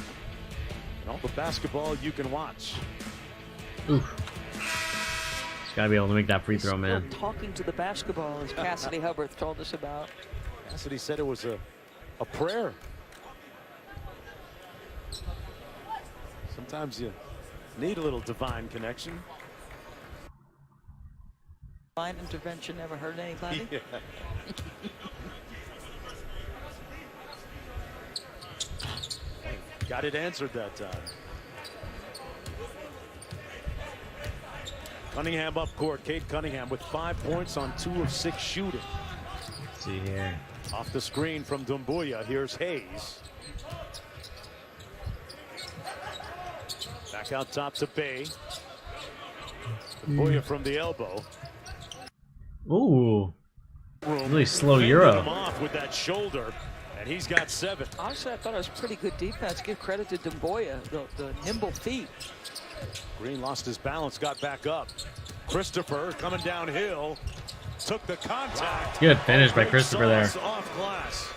and all the basketball you can watch. Oof. Just gotta be able to make that free throw, man. Talking to the basketball, as Cassidy Hubbard told us about. Cassidy said it was a prayer. Sometimes you need a little divine connection. Divine intervention never hurt anybody. Yeah. Got it answered that time. Cunningham up court. Cade Cunningham with 5 points on 2 of 6 shooting. Let's see here. Off the screen from Doumbouya. Here's Hayes. Back out top to Bay. Doumbouya from the elbow. Ooh. Really slow Euro. Him off with that shoulder, and he's got 7. Honestly, I thought it was pretty good defense. Give credit to Doumbouya, the nimble feet. Green lost his balance, got back up. Christopher coming downhill, took the contact. Good finish by Christopher there. Off glass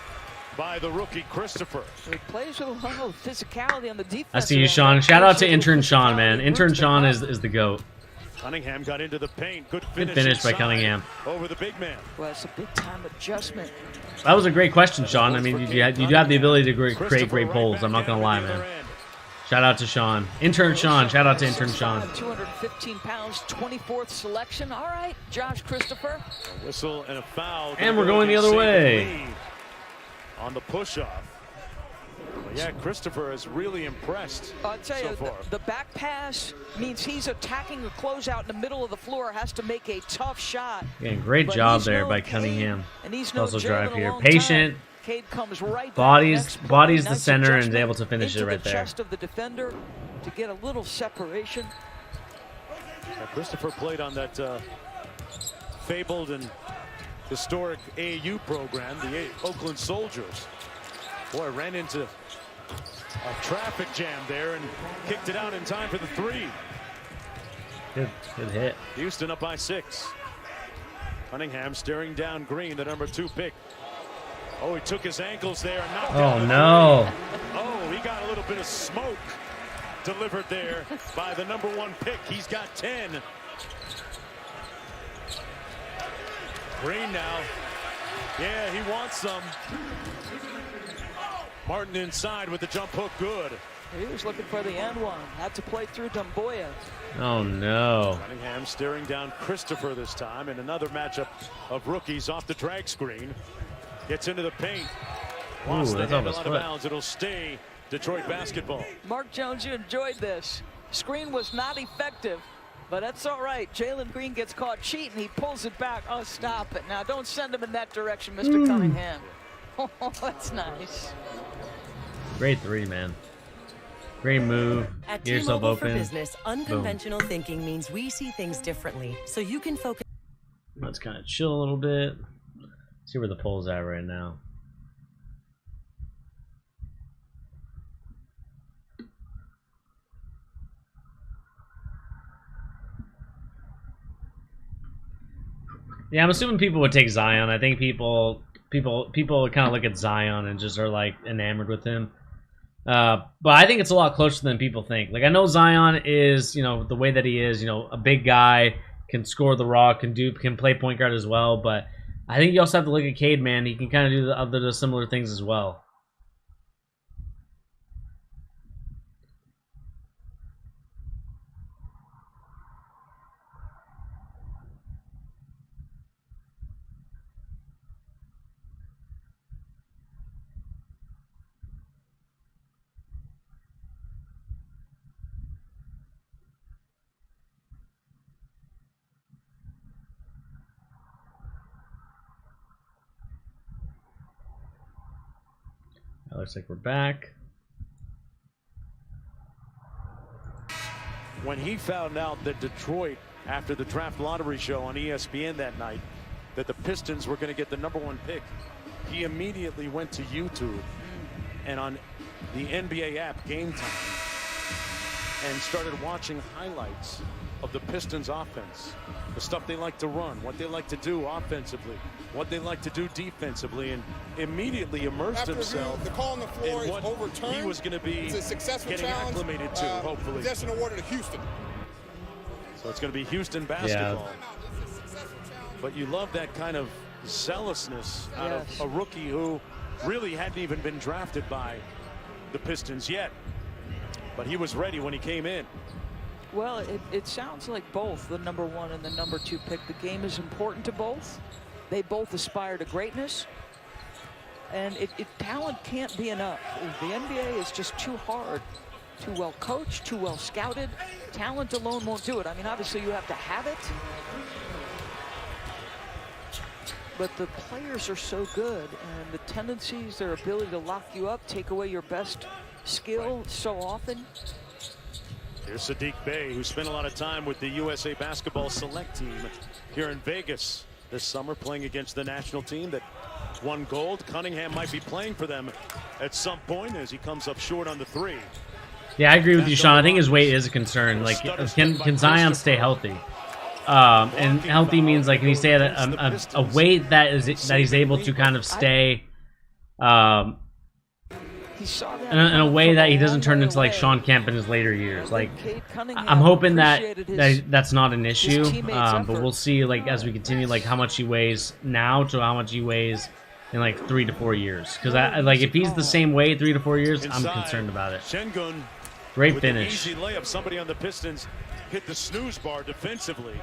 by the rookie Christopher. He plays with a lot of physicality on the defense. I see you, Sean. Shout out to intern Sean, man. Intern Sean is the GOAT. Cunningham got into the paint. Good finish, by Cunningham. Over the big man. Well, it's a big time adjustment. That was a great question, Sean. I mean, you do have the ability to create great polls. I'm not going to lie, man. Shout out to Sean. Intern Sean. Shout out to intern Sean. 215 pounds, 24th selection. All right, Josh Christopher. A whistle and a foul. And we're going the other way. On the push-off. Well, yeah, Christopher is really impressed. I'll tell you, so far. The back pass means he's attacking a closeout in the middle of the floor, has to make a tough shot. Yeah, great job there by Cunningham. And he's also Jalen drive here. a long Patient. time. Cade comes right bodies the nice center and is adjustment able to finish it right into the there. chest of the defender to get a little separation. Now, Christopher played on that fabled and historic AAU program, the Oakland Soldiers. Boy, ran into a traffic jam there and kicked it out in time for the 3. Good hit. Houston up by 6. Cunningham staring down Green, the number 2 pick. Oh, he took his ankles there. And knocked Oh, no. Oh, he got a little bit of smoke delivered there by the number 1 pick. He's got 10. Green now. Yeah, he wants some. Martin inside with the jump hook, good. He was looking for the end one. Had to play through Doumbouya. Oh, no. Cunningham staring down Christopher this time in another matchup of rookies off the drag screen. Gets into the paint. Lost the handle out of bounds. It'll stay Detroit basketball. Mark Jones, you enjoyed this. Screen was not effective, but that's all right. Jalen Green gets caught cheating. He pulls it back. Oh, stop it. Now, don't send him in that direction, Mr. Cunningham. Oh, that's nice. Great 3, man. Great move. At Get yourself T-Mobile for open. Business, unconventional thinking means we see things differently, so you can focus. Let's kind of chill a little bit. See where the poll's at right now. Yeah, I'm assuming people would take Zion. I think people kind of look at Zion and just are like enamored with him. But I think it's a lot closer than people think. Like, I know Zion is, the way that he is, a big guy, can score the rock, can play point guard as well. But I think you also have to look at Cade, man. He can kind of do the other similar things as well. Looks like we're back. When he found out that Detroit, after the draft lottery show on ESPN that night, that the Pistons were going to get the number 1 pick he immediately went to YouTube and on the NBA app Game Time and started watching highlights of the Pistons offense, the stuff they like to run, what they like to do offensively, what they like to do defensively, and immediately immersed himself the call on the floor in what is overturned. he was going to be It's a successful getting challenge. acclimated to, hopefully. Possession awarded to Houston. So it's going to be Houston basketball. But you love that kind of zealousness out of a rookie who really hadn't even been drafted by the Pistons yet. But he was ready when he came in. Well, it sounds like both the number 1 and the number 2 pick. The game is important to both. They both aspire to greatness. And talent can't be enough. The NBA is just too hard, too well coached, too well scouted. Talent alone won't do it. I mean, obviously you have to have it. But the players are so good, and the tendencies, their ability to lock you up, take away your best skill so often. Here's Saddiq Bey, who spent a lot of time with the USA Basketball Select Team here in Vegas this summer, playing against the national team that won gold. Cunningham might be playing for them at some point as he comes up short on the 3. Yeah, I agree with you, Sean. I think his weight is a concern. Like, can Zion stay healthy? And healthy means, like, can he stay at a weight that he's able to kind of stay in a way that he doesn't turn into like Sean Kemp in his later years. Like, I'm hoping that's not an issue, but we'll see, like, as we continue, like, how much he weighs now to how much he weighs in like 3 to 4 years. Because like, if he's the same weight 3 to 4 years, I'm concerned about it. Shengun, great finish. Easy layup. Somebody on the Pistons hit the snooze bar defensively,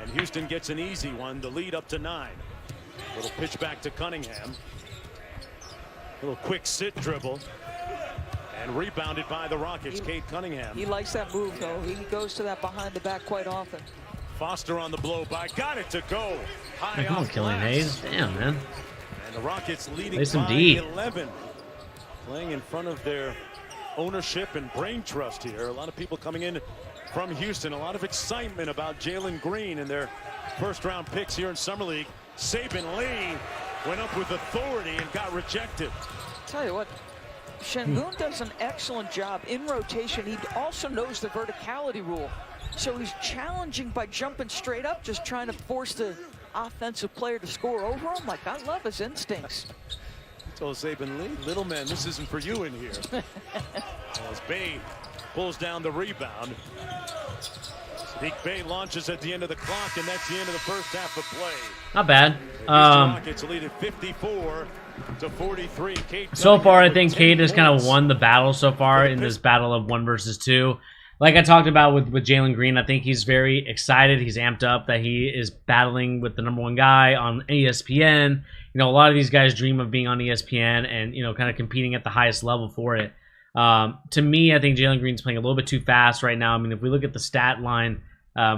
and Houston gets an easy one. The lead up to 9. Little pitch back to Cunningham. Little quick sit dribble, and rebounded by the Rockets. Cade Cunningham. He likes that move, though. He goes to that behind the back quite often. Foster on the blow by. Got it to go. High Come on, Killian Hayes. Damn, man. And the Rockets leading Play some by D. 11. Playing in front of their ownership and brain trust here. A lot of people coming in from Houston. A lot of excitement about Jalen Green and their first-round picks here in Summer League. Sabin Lee went up with authority and got rejected. Tell you what, Shengun does an excellent job in rotation. He also knows the verticality rule. So he's challenging by jumping straight up, just trying to force the offensive player to score over him. Like, I love his instincts. I told Sabin Lee, little man, this isn't for you in here. As Bey pulls down the rebound. Saddiq Bey launches at the end of the clock, and that's the end of the first half of play. Not bad. Rockets lead at 54 to 43. So far, I think Cade has kind of won the battle so far in this battle of 1 versus 2. Like I talked about with Jalen Green, I think he's very excited. He's amped up that he is battling with the #1 guy on ESPN. You know, a lot of these guys dream of being on ESPN and, you know, kind of competing at the highest level for it. To me, I think Jalen Green's playing a little bit too fast right now. I mean, if we look at the stat line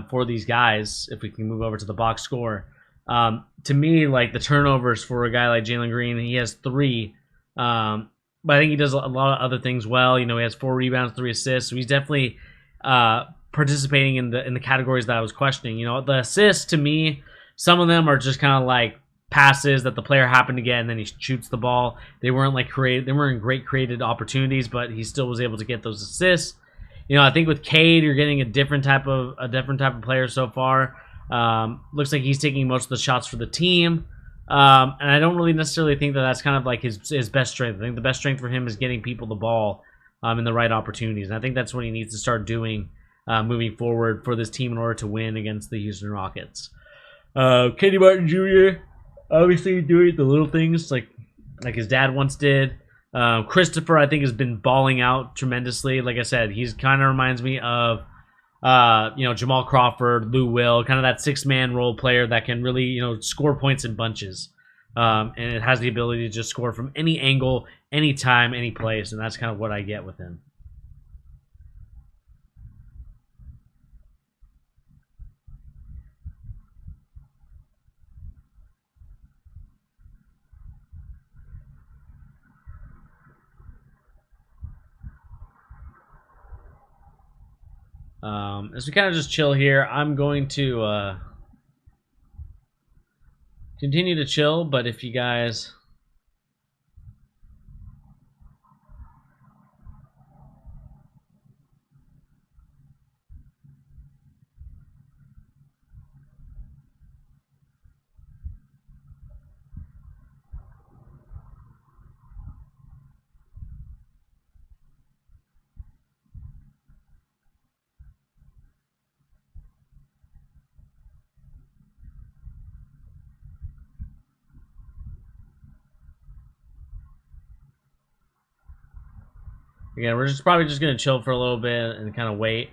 for these guys, if we can move over to the box score, to me, like, the turnovers for a guy like Jalen Green, he has 3. But I think he does a lot of other things well. You know, he has 4 rebounds, 3 assists. So he's definitely participating in the categories that I was questioning. You know, the assists, to me, some of them are just kind of like passes that the player happened to get, and then he shoots the ball. They weren't like they weren't great created opportunities, but he still was able to get those assists. You know, I think with Cade, you're getting a different type of player so far. Looks like he's taking most of the shots for the team. And I don't really necessarily think that that's kind of like his best strength. I think the best strength for him is getting people the ball in the right opportunities. And I think that's what he needs to start doing moving forward for this team in order to win against the Houston Rockets. Kenny Martin Jr. obviously doing the little things like his dad once did. Christopher, I think, has been balling out tremendously. Like I said, he's kind of reminds me of you know, Jamal Crawford, Lou Will, kind of that 6-man role player that can really, you know, score points in bunches. And it has the ability to just score from any angle, any time, any place, and that's kind of what I get with him. As we kind of just chill here, I'm going to continue to chill, but if you guys Again, we're probably just gonna chill for a little bit and kind of wait.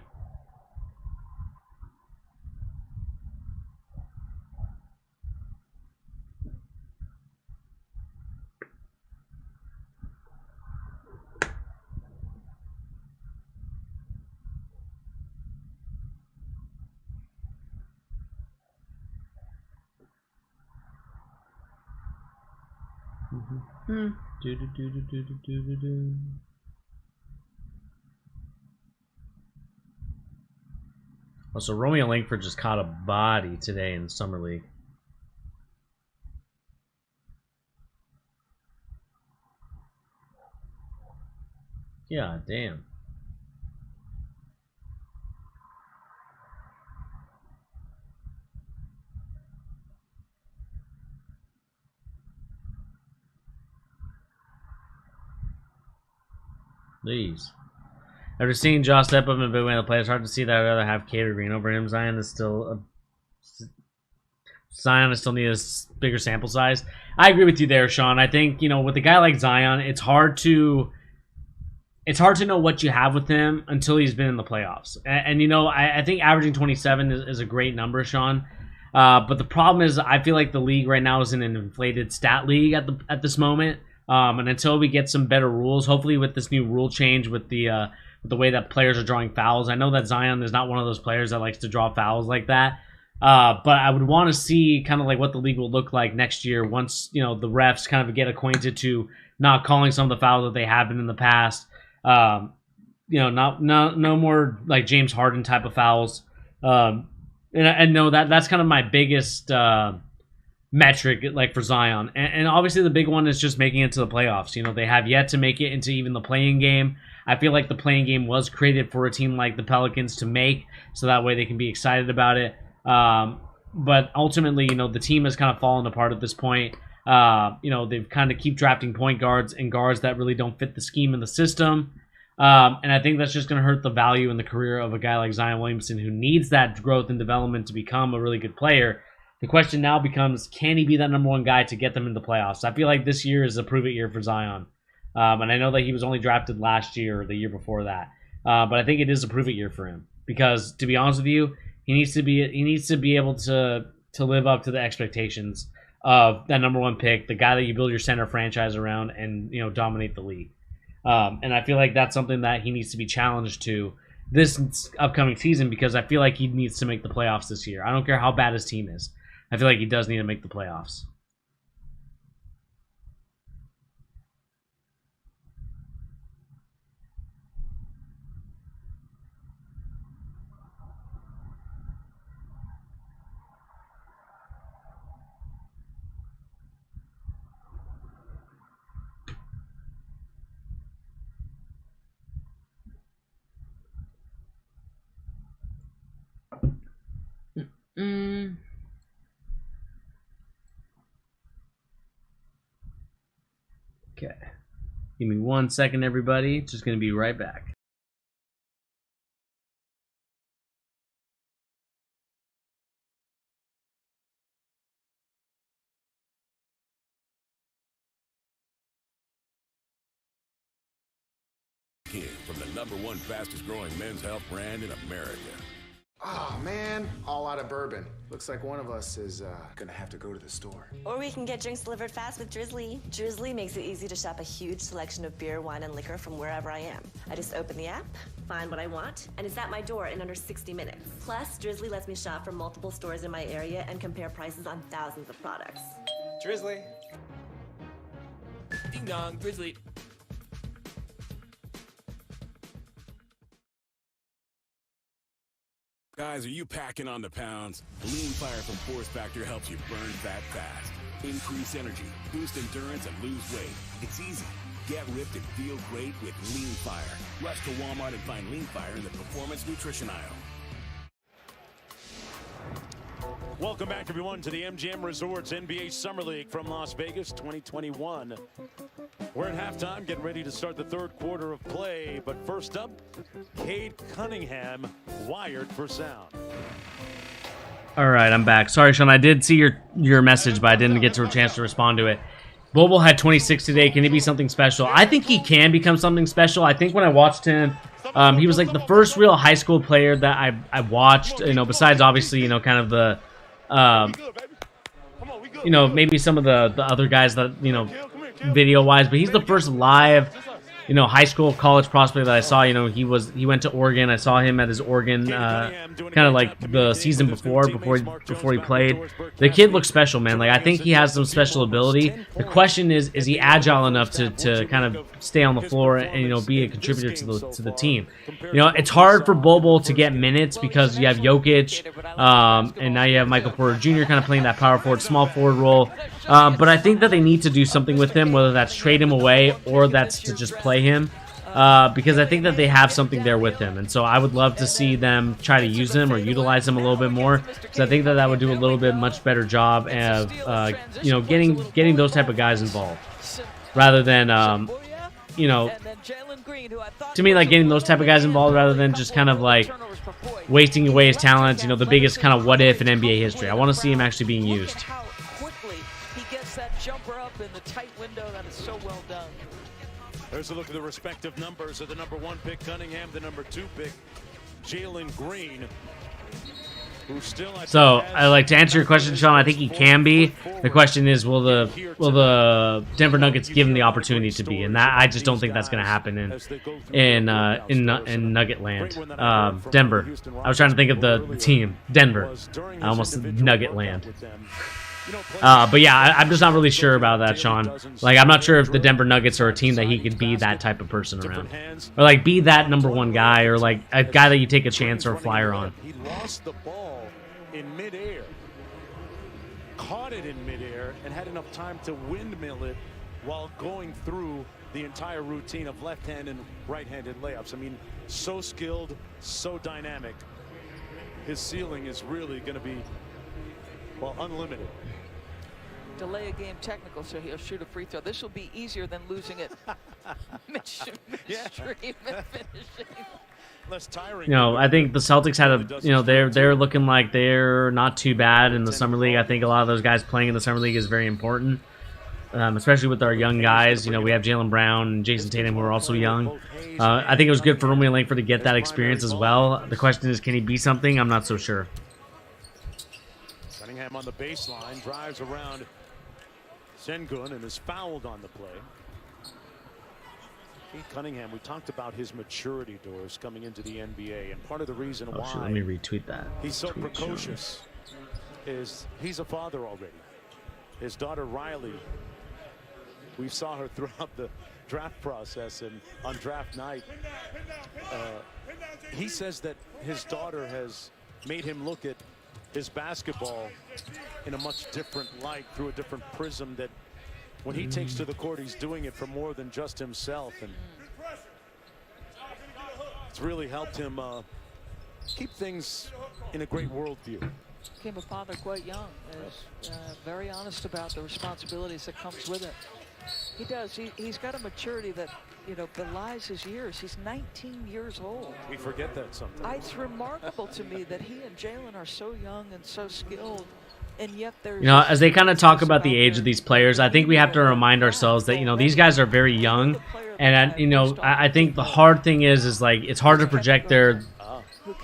Oh, so Romeo Langford just caught a body today in Summer League. Yeah, damn. Please. After seeing Josh step up and big way to play, it's hard to see that I'd rather have Cade or Green over him. Zion is still need a bigger sample size. I agree with you there, Sean. I think, you know, with a guy like Zion, it's hard to know what you have with him until he's been in the playoffs. And you know, I think averaging 27 is a great number, Sean. But the problem is, I feel like the league right now is in an inflated stat league at this moment. And until we get some better rules, hopefully with this new rule change with the way that players are drawing fouls. I know that Zion is not one of those players that likes to draw fouls like that. But I would want to see kind of like what the league will look like next year once, you know, the refs kind of get acquainted to not calling some of the fouls that they have been in the past. You know, no more like James Harden type of fouls. And no, that's kind of my biggest metric, like for Zion. And obviously the big one is just making it to the playoffs. You know, they have yet to make it into even the playing game. I feel like the playing game was created for a team like the Pelicans to make, so that way they can be excited about it. But ultimately, you know, the team has kind of fallen apart at this point. You know, they've kind of keep drafting point guards and guards that really don't fit the scheme and the system. And I think that's just going to hurt the value in the career of a guy like Zion Williamson, who needs that growth and development to become a really good player. The question now becomes, can he be that number one guy to get them into the playoffs? I feel like this year is a prove-it year for Zion. And I know that he was only drafted last year or the year before that. But I think it is a prove-it year for him. Because, to be honest with you, he needs to be able to live up to the expectations of that number one pick, the guy that you build your center franchise around and, you know, dominate the league. And I feel like that's something that he needs to be challenged to this upcoming season, because I feel like he needs to make the playoffs this year. I don't care how bad his team is. I feel like he does need to make the playoffs. Okay. Give me 1 second, everybody. Just going to be right back. From the #1 fastest growing men's health brand in America. Oh man, all out of bourbon. Looks like one of us is gonna have to go to the store. Or we can get drinks delivered fast with Drizzly. Drizzly makes it easy to shop a huge selection of beer, wine, and liquor from wherever I am. I just open the app, find what I want, and it's at my door in under 60 minutes. Plus, Drizzly lets me shop from multiple stores in my area and compare prices on thousands of products. Drizzly. Ding dong, Drizzly. Guys, are you packing on the pounds? Lean Fire from Force Factor helps you burn fat fast. Increase energy, boost endurance, and lose weight. It's easy. Get ripped and feel great with Lean Fire. Rush to Walmart and find Lean Fire in the Performance Nutrition aisle. Welcome back, everyone, to the MGM Resorts NBA Summer League from Las Vegas 2021. We're at halftime, getting ready to start the third quarter of play. But first up, Cade Cunningham wired for sound. All right, I'm back. Sorry, Sean. I did see your message, but I didn't get to a chance to respond to it. Bobo had 26 today. Can he be something special? I think he can become something special. I think when I watched him, he was like the first real high school player that I watched, you know, besides obviously, you know, kind of the, you know, maybe some of the other guys that, you know, video-wise, but he's the first live, you know, high school, college prospect that I saw. You know, he went to Oregon. I saw him at his Oregon, kind of like the season before he played. The kid looks special, man. Like, I think he has some special ability. The question is he agile enough to kind of stay on the floor and, you know, be a contributor to the team? You know, it's hard for Bobo to get minutes because you have Jokic, and now you have Michael Porter Jr. kind of playing that power forward, small forward role. But I think that they need to do something with him, whether that's trade him away or that's to just play him, because I think that they have something there with him. And so I would love to see them try to use him or utilize him a little bit more, because I think that that would do a little bit much better job of, you know, getting those type of guys involved, rather than, you know, to me, like, getting those type of guys involved rather than just kind of like wasting away his talents. You know, the biggest kind of what if in NBA history. I want to see him actually being used. Jumper up in the tight window. That is so well done. There's a look at the respective numbers of the number 1 pick Cunningham, the number 2 pick Jalen Green. So I like to answer your question, Sean. I think he can be. The question is, will the Denver Nuggets give him the opportunity to be? And that, I just don't think that's going to happen in Nugget land. Denver. I was trying to think of the team. Denver. I almost said Nugget land. But yeah, I'm just not really sure about that, Sean. Like, I'm not sure if the Denver Nuggets are a team that he could be that type of person around, or like be that number 1 guy, or like a guy that you take a chance or a flyer on. He lost the ball in midair, caught it in midair, and had enough time to windmill it while going through the entire routine of left-hand and right-handed layups. I mean, so skilled, so dynamic. His ceiling is really going to be, well, unlimited. Delay a game technical, so he'll shoot a free throw. This will be easier than losing it midstream and finishing. Less tiring. You know, I think the Celtics had a, you know, they're looking like they're not too bad in the summer league. I think a lot of those guys playing in the summer league is very important, especially with our young guys. You know, we have Jalen Brown and Jason Tatum, who are also young. I think it was good for Romeo Langford to get that experience as well. The question is, can he be something? I'm not so sure. Cunningham on the baseline, drives around Sengun and is fouled on the play. Cade Cunningham, we talked about his maturity doors coming into the NBA, and part of the reason why let me retweet that. He's so precocious is he's a father already. His daughter Riley, we saw her throughout the draft process, and on draft night, he says that his daughter has made him look at his basketball in a much different light, through a different prism, that when he takes to the court, he's doing it for more than just himself, and it's really helped him keep things in a great worldview. Became a father quite young. Is very honest about the responsibilities that comes with it. He does. He's got a maturity that, you know, belies his years. He's 19 years old. We forget that sometimes. It's remarkable to me that he and Jalen are so young and so skilled, and yet there's, you know, as they kind of talk about the age of these players, I think we have to remind ourselves that, you know, these guys are very young, and you know, I think the hard thing is like it's hard to project their,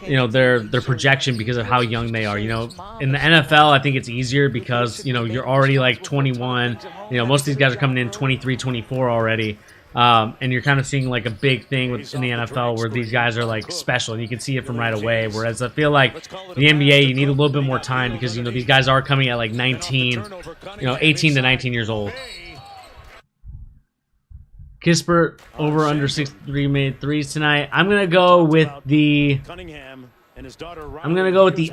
you know, their projection because of how young they are. You know, in the NFL, I think it's easier because, you know, you're already like 21. You know, most of these guys are coming in 23, 24 already. And you're kind of seeing like a big thing in the NFL where these guys are like special, and you can see it from right away. Whereas I feel like the NBA, you need a little bit more time because, you know, these guys are coming at like 19, you know, 18 to 19 years old. Kispert over under 63 made threes tonight. I'm gonna go with the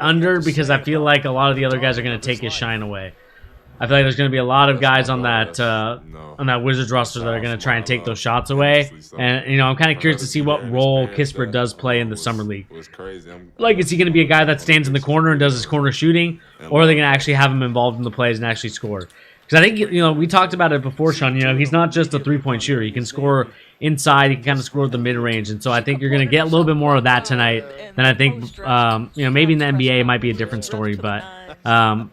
under because I feel like a lot of the other guys are gonna take his shine away. I feel like there's going to be a lot of guys on that Wizards roster that are going to try and take those shots away. And, you know, I'm kind of curious to see what role Kispert does play in the summer league. Like, is he going to be a guy that stands in the corner and does his corner shooting, or are they going to actually have him involved in the plays and actually score? Because I think, you know, we talked about it before, Sean. You know, he's not just a three-point shooter. He can score inside. He can kind of score the mid-range. And so I think you're going to get a little bit more of that tonight than I think, you know, maybe in the NBA it might be a different story. But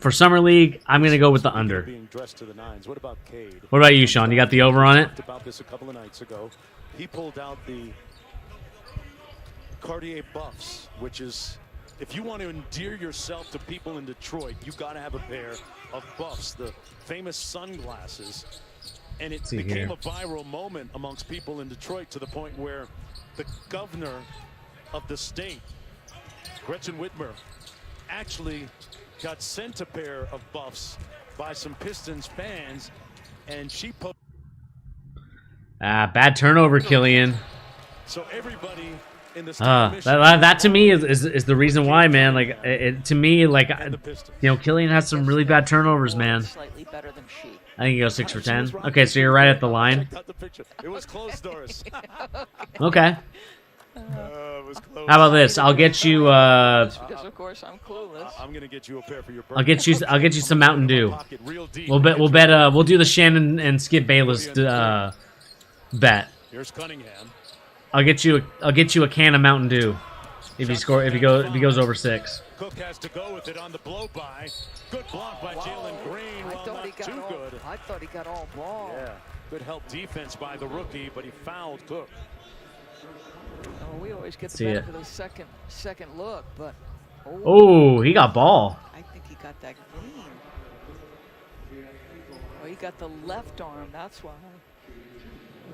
For Summer League, I'm going to go with the under. Being dressed to the nines. What about Cade? What about you, Sean? You got the over on it? Talked about this a couple of nights ago. He pulled out the Cartier buffs, which is, if you want to endear yourself to people in Detroit, you got to have a pair of buffs, the famous sunglasses. And it became a viral moment amongst people in Detroit to the point where the governor of the state, Gretchen Whitmer, actually got sent a pair of buffs by some Pistons fans, and she posted. Bad turnover, Killian. So everybody in the that to me is the reason why, man. Like to me, like Killian has some really bad turnovers, man. Slightly better than she. I think he goes 6 for 10. Okay, so you're right at the line. It was close, Doris. Okay. It was close. How about this? I'll get you. Because of course I'm clueless. I'm gonna get you a pair for your birthday. I'll get you some Mountain Dew. We'll do the Shannon and Skip Bayless bet. Here's Cunningham. I'll get you a can of Mountain Dew if he goes over 6. Cook has to go with it on the blow by. Good block by Jalen Green. I thought he got all ball. Yeah, good help defense by the rookie, but he fouled Cook. Oh, we always get the benefit of the second look, but oh, he got ball. I think he got that green. Oh, he got the left arm. That's why.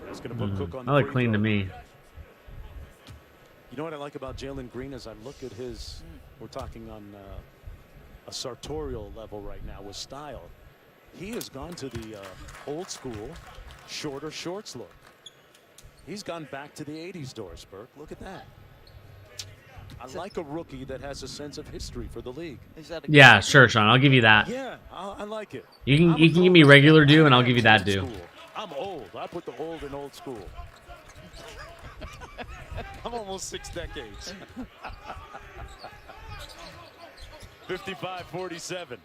That's gonna put Cook on the I look clean to me. You know what I like about Jalen Green as I look at his. We're talking on a sartorial level right now with style. He has gone to the old school, shorter shorts look. He's gone back to the 80s, Doris Burke. Look at that. I like a rookie that has a sense of history for the league. Yeah, sure, Sean. I'll give you that. Yeah, I like it. You can give me regular Dew, and I'll give you that Dew. I'm old. I put the old in old school. I'm almost 6 decades. 55-47.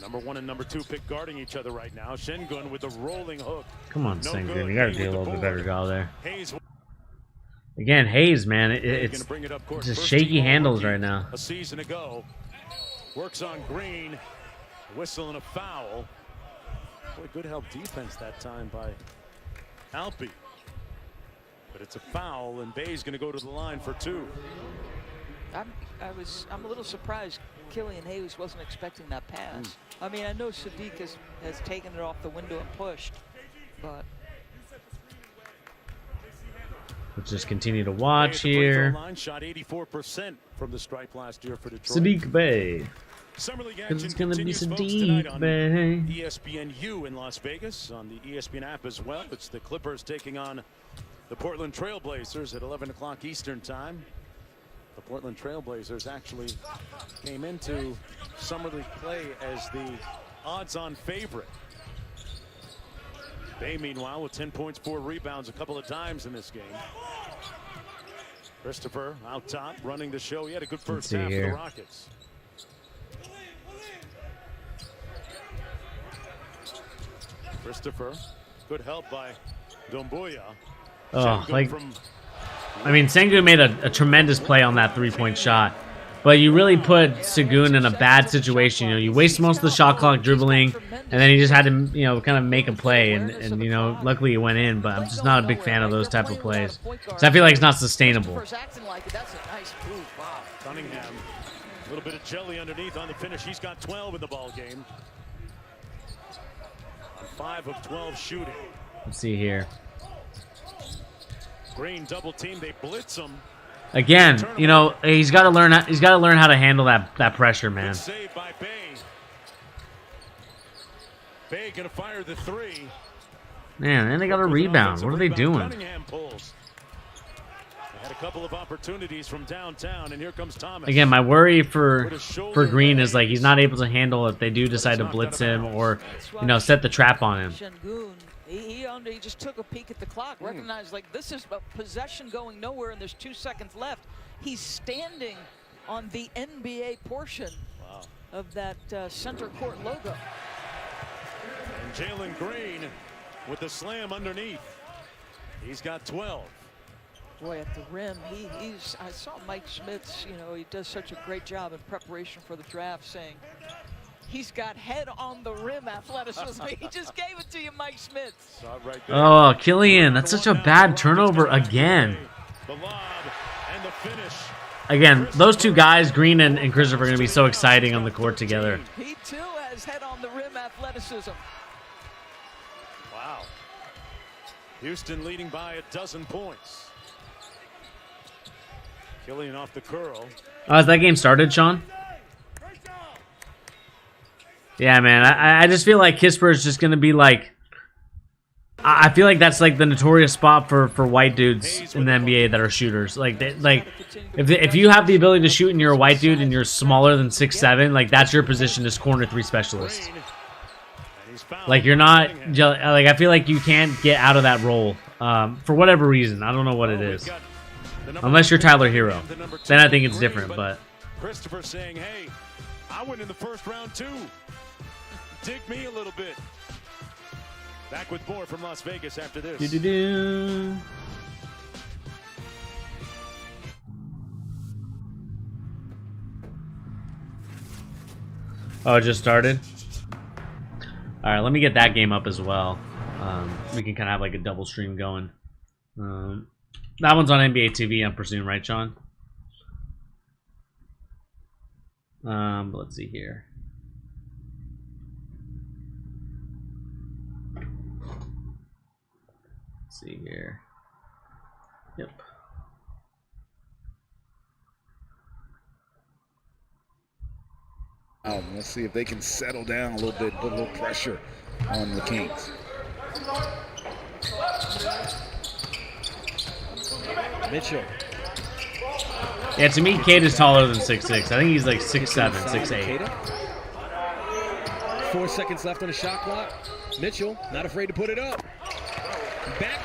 Number 1 and number 2 pick guarding each other right now. Şengün with the rolling hook. Come on, Sengun. You got to do a little bit better job there. Again, Hayes, man, it's just shaky handles right now. A season ago, works on Green, whistle and a foul. Boy, good help defense that time by Alpi. But it's a foul, and Bay's going to go to the line for 2. I'm a little surprised Killian Hayes wasn't expecting that pass. I mean, I know Sadiq has taken it off the window and pushed, but let's just continue to watch here. Line shot 84% from the stripe last year for Detroit. Sadiq Bey. Summer League Because action it's going to be continues, folks, Sadiq Bey. ESPNU in Las Vegas, on the ESPN app as well. It's the Clippers taking on the Portland Trail Blazers at 11 o'clock Eastern time. The Portland Trail Blazers actually came into Summer League play as the odds-on favorite. Bay, meanwhile, with 10 points, 4 rebounds a couple of times in this game. Christopher out top, running the show. He had a good first half for the Rockets. Christopher, good help by Doumbouya. Oh, I mean, Sengun made a tremendous play on that 3-point shot, but you really put Sengun in a bad situation. You know, you waste most of the shot clock dribbling, and then he just had to, kind of make a play, and luckily it went in. But I'm just not a big fan of those type of plays, so I feel like it's not sustainable. Cunningham, a little bit of jelly underneath on the finish. He's got 12 in the ball game. On 5 of 12 shooting. Let's see here. Green double team. They blitz him. Again, he's got to learn. He's got to learn how to handle that pressure, man. Good save by Bay. Bay gonna fire the 3. Man, and they got a rebound. What are they doing? Cunningham pulls. They had a couple of opportunities from downtown, and here comes Thomas. Again, my worry for Green is like he's not able to handle if they do decide to blitz him or set the trap on him. Şengün, he just took a peek at the clock, recognized like this is a possession going nowhere, and there's 2 seconds left. He's standing on the NBA portion of that center court logo. And Jalen Green with the slam underneath. He's got 12. Boy, at the rim, I saw Mike Schmitz, you know, he does such a great job in preparation for the draft, saying he's got head on the rim athleticism. He just gave it to you, Mike Schmitz. Right there. Oh, Killian, that's such a bad turnover again. The lob and the finish. Again, those two guys, Green and Christopher, are going to be so exciting on the court together. He too has head on the rim athleticism. Wow. Houston leading by a dozen points. Killian off the curl. Has that game started, Sean? Yeah, man. I just feel like Kisper is just going to be like... I feel like that's like the notorious spot for white dudes in the NBA that are shooters. If you have the ability to shoot and you're a white dude and you're smaller than 6'7", like that's your position as corner 3 specialist. Like you're not... Like I feel like you can't get out of that role for whatever reason. I don't know what it is. Unless you're Tyler Hero, then I think it's different. But Christopher saying, "Hey, I went in the first round too. Dig me a little bit." Back with more from Las Vegas after this. Oh, it just started. All right, let me get that game up as well. We can kind of have like a double stream going. That one's on NBA TV, I'm presuming, right, Sean? Let's see here. Let's see here. Yep. Let's see if they can settle down a little bit, put a little pressure on the Kings. Mitchell. Yeah, to me, Cade is taller than 6'6". I think he's like 6'7", 6'8". 4 seconds left on the shot clock. Mitchell, not afraid to put it up.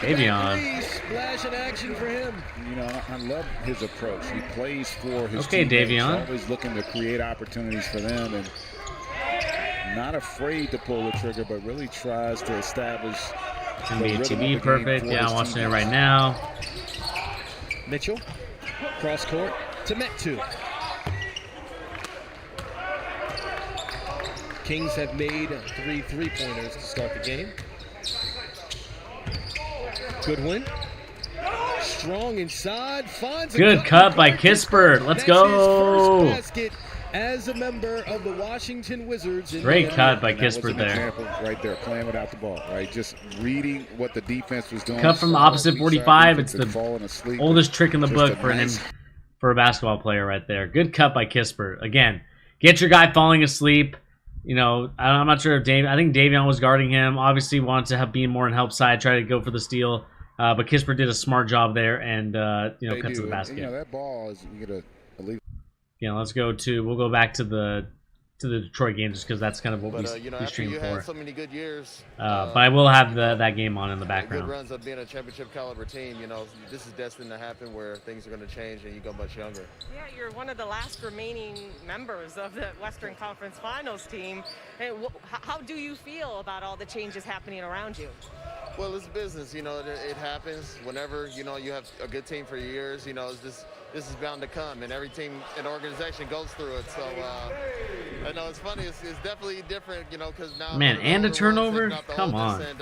Davion. Splash in action for him. You know, I love his approach. He plays for his teammates. Davion. Always looking to create opportunities for them and not afraid to pull the trigger, but really tries to establish NBA TV, perfect. Yeah, I'm watching it right now. Mitchell, cross court to Metu. Kings have made 3 3-pointers to start the game. Goodwin, strong inside, finds good cut by Kispert. Let's go. Basket as a member of the Washington Wizards. Great cut by Kispert there. Example right there, playing without the ball, right? Just reading what the defense was doing. Cut from the opposite 45. It's the oldest trick in the book for a basketball player right there. Good cut by Kispert. Again, get your guy falling asleep. You know, I'm not sure if I think Davion was guarding him. Obviously wanted to be more on help side, try to go for the steal. But Kispert did a smart job there and, you know, cut to the basket. You know, that ball is, you get a leave. Yeah, we'll go back to the Detroit game just because that's kind of what we streamed for. So many good years. But I will have that game on in the background. Good runs of being a championship caliber team. You know, this is destined to happen where things are going to change and you go much younger. Yeah, you're one of the last remaining members of the Western Conference Finals team. And how do you feel about all the changes happening around you? Well, it's business. You know, it happens whenever, you know, you have a good team for years. You know, this is bound to come, and every team and organization goes through it. So, I know it's funny. It's definitely different, you know, because now... Man, and a turnover? Come on. And,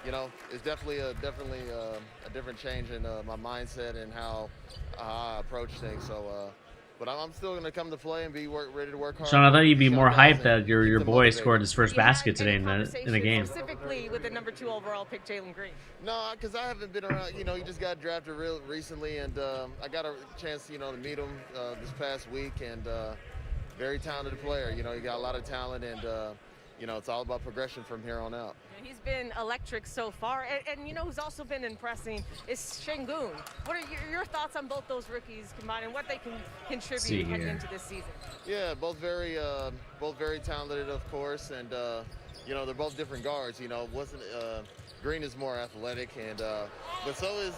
you know, it's definitely a different change in my mindset and how I approach things. So, but I'm still going to come to play and be ready to work hard. Sean, I thought you'd be more hyped that your boy scored his first basket today in the game. Specifically with the number 2 overall pick, Jalen Green. No, because I haven't been around. You know, he just got drafted real recently, and I got a chance, you know, to meet him this past week. And very talented player. You know, he got a lot of talent, and you know, it's all about progression from here on out. He's been electric so far, and you know who's also been impressing is Şengün. What are your thoughts on both those rookies combined and what they can contribute heading into this season? Yeah, both very talented, of course, and you know, they're both different guards. You know, Green is more athletic, and but so is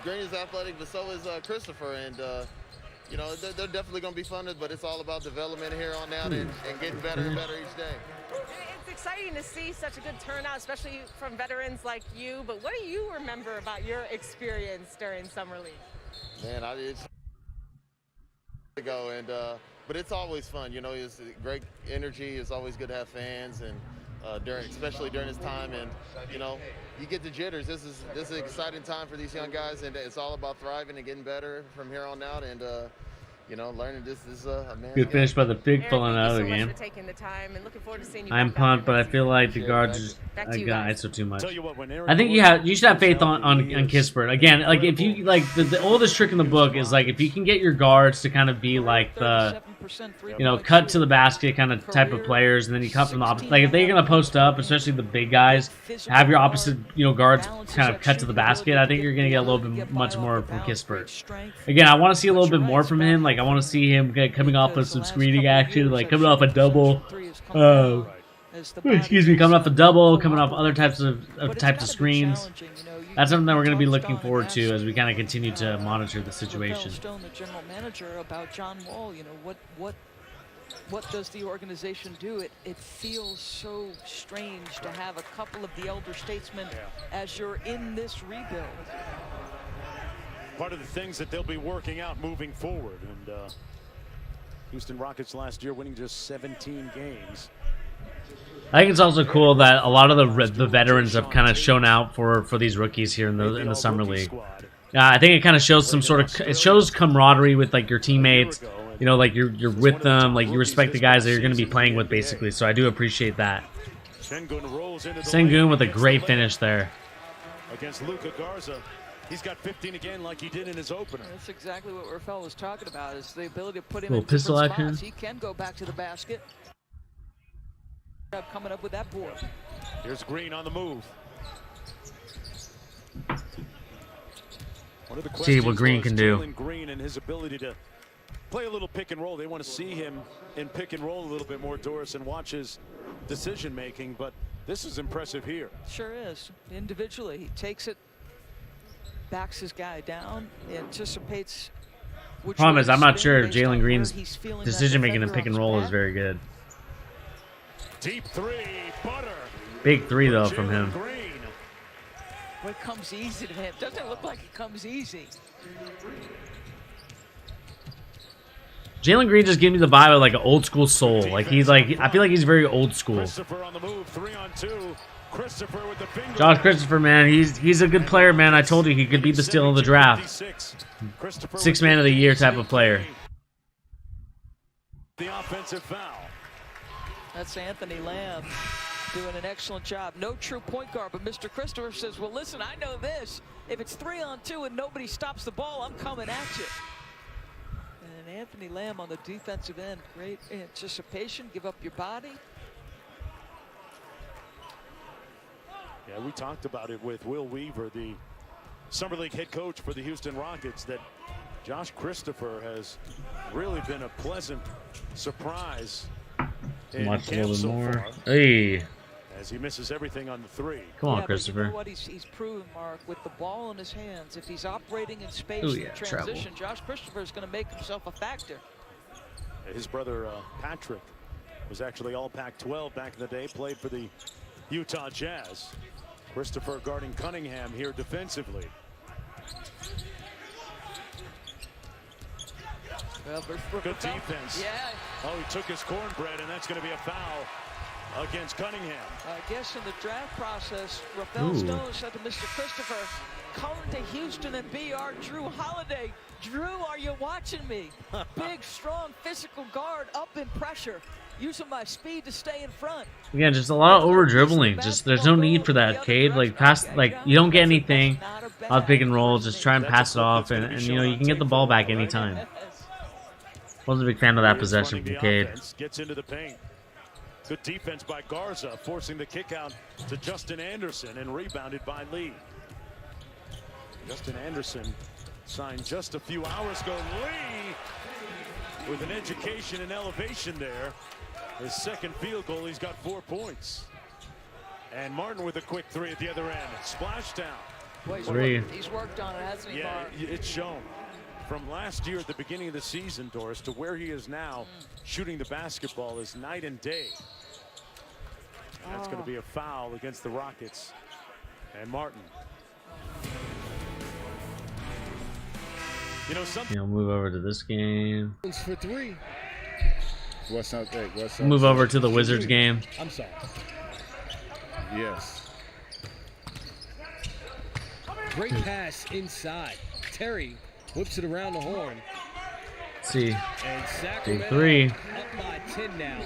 Green is athletic, but so is Christopher, and you know, they're definitely going to be fun, but it's all about development here on out and getting better and better each day. It's exciting to see such a good turnout, especially from veterans like you. But what do you remember about your experience during Summer League? Man, it's ago, and but it's always fun. You know, it's great energy. It's always good to have fans, and especially during this time, and you know, you get the jitters. This is an exciting time for these young guys, and it's all about thriving and getting better from here on out, and you know, learning this is a man's Good finish by the big Eric, pulling thank out you of so the game. much for taking the time, and looking forward to seeing you. I'm pumped, but I feel like the guards Back I to you got guys. ISO too much. Tell you what, when Aaron I think you should have faith on Kispert. Again, like if you like the oldest trick in the book is like if you can get your guards to kind of be like the cut to the basket kind of type of players, and then you cut from the opposite. Like if they're gonna post up, especially the big guys, have your opposite guards kind of cut to the basket. I think you're gonna get a little bit much more from Kispert. Again, I want to see a little bit more from him. Like I want to see him coming off of some screening action, like coming off a double. Excuse me, coming off a double, coming off other types of screens. That's something that we're going to be looking forward to as we kind of continue to monitor the situation. Stone, the general manager, about John Wall. You know, what does the organization do? It feels so strange to have a couple of the elder statesmen as you're in this rebuild. Part of the things that they'll be working out moving forward. And Houston Rockets last year winning just 17 games. I think it's also cool that a lot of the veterans have kind of shown out for these rookies here in the summer league. I think it kind of shows some sort of shows camaraderie with like your teammates. You know, like you're with them, like you respect the guys that you're going to be playing with, basically. So I do appreciate that. Sengun with a great finish there. Against Luka Garza. He's got 15 again like he did in his opener. That's exactly what Rafael was talking about, is the ability to put him in pistol action. Spots. He can go back to the basket. Coming up with that board. Here's Green on the move. One of the See what Green can do. Jalen Green and his ability to play a little pick and roll. They want to see him in pick and roll a little bit more, Doris, and watch his decision making. But this is impressive here. Sure is. Individually, he takes it, backs his guy down, anticipates. Problem is, I'm not sure if Jalen Green's decision making in pick and roll is very good. Deep three, butter. Big three though from him. Well, it comes easy to him. Doesn't look like it comes easy. Jalen Green just gave me the vibe of like an old school soul. Like he's like, I feel like he's very old school. Christopher on the move, 3-on-2. Christopher with the finger. Josh Christopher, man, he's a good player, man. I told you he could be the steal of the draft. 6th man of the year type of player. The offensive foul. That's Anthony Lamb doing an excellent job. No true point guard, but Mr. Christopher says, well, listen, I know this. If it's 3-on-2 and nobody stops the ball, I'm coming at you. And Anthony Lamb on the defensive end, great anticipation, give up your body. Yeah, we talked about it with Will Weaver, the Summer League head coach for the Houston Rockets, that Josh Christopher has really been a pleasant surprise. Watch a little bit more. Hey. As he misses everything on the three. Come on, Christopher. You know what he's proven, Mark, with the ball in his hands, if he's operating in space in transition, Josh Christopher is going to make himself a factor. His brother Patrick was actually all Pac-12 back in the day, played for the Utah Jazz. Christopher guarding Cunningham here defensively. Well, good defense. Yeah. Oh, he took his cornbread, and that's going to be a foul against Cunningham. I guess in the draft process, Rafael Stone said to Mr. Christopher, come to Houston and be our Drew Holiday. Drew, are you watching me? Big, strong, physical guard, up in pressure, using my speed to stay in front. Again, just a lot of over dribbling. Just there's no need for that, Cade. Like pass, like you don't get anything on pick and roll. Just try and pass it off, and you know you can get the ball back anytime. Wasn't a big fan of that possession from Cade. Gets into the paint. Good defense by Garza, forcing the kick out to Justin Anderson, and rebounded by Lee. Justin Anderson signed just a few hours ago. Lee with an education and elevation there. His second field goal, he's got 4 points. And Martin with a quick three at the other end. Splashdown. Well, he's worked on it, hasn't he, Mark? Yeah, it's shown. From last year at the beginning of the season, Doris, to where he is now, shooting the basketball is night and day. That's going to be a foul against the Rockets. And Martin. You know, He'll move over to this game. For 3. What's up? Hey, what's up? Move over to the Wizards game. I'm sorry. Yes. Great pass inside. Terry whips it around the horn. Let's see. And Sacramento 3. up by 10 now.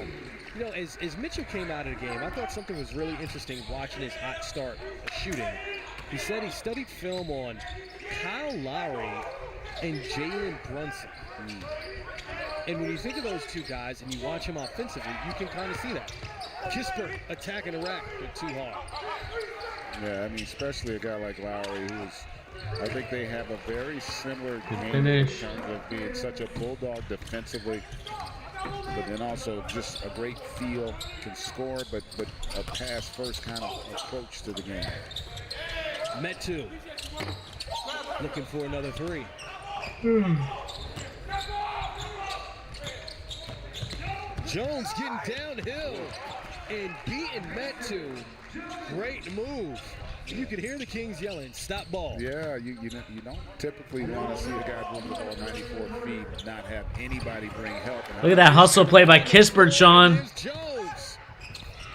You know, as Mitchell came out of the game, I thought something was really interesting watching his hot start shooting. He said he studied film on Kyle Lowry and Jalen Brunson. And when you think of those two guys and you watch them offensively, you can kind of see that. Kispert attacking the rack, but too hard. Yeah, I mean, especially a guy like Lowry, I think they have a very similar game finish. in terms of being such a bulldog defensively, but then also just a great feel, can score, but a pass-first kind of approach to the game. Metu looking for another 3. Jones getting downhill and beating Metu. Great move. You could hear the Kings yelling, "Stop ball." Yeah, you don't typically want to see a guy move the ball 94 feet and not have anybody bring help. Look at that hustle play by Kispert, Sean. There's Jones.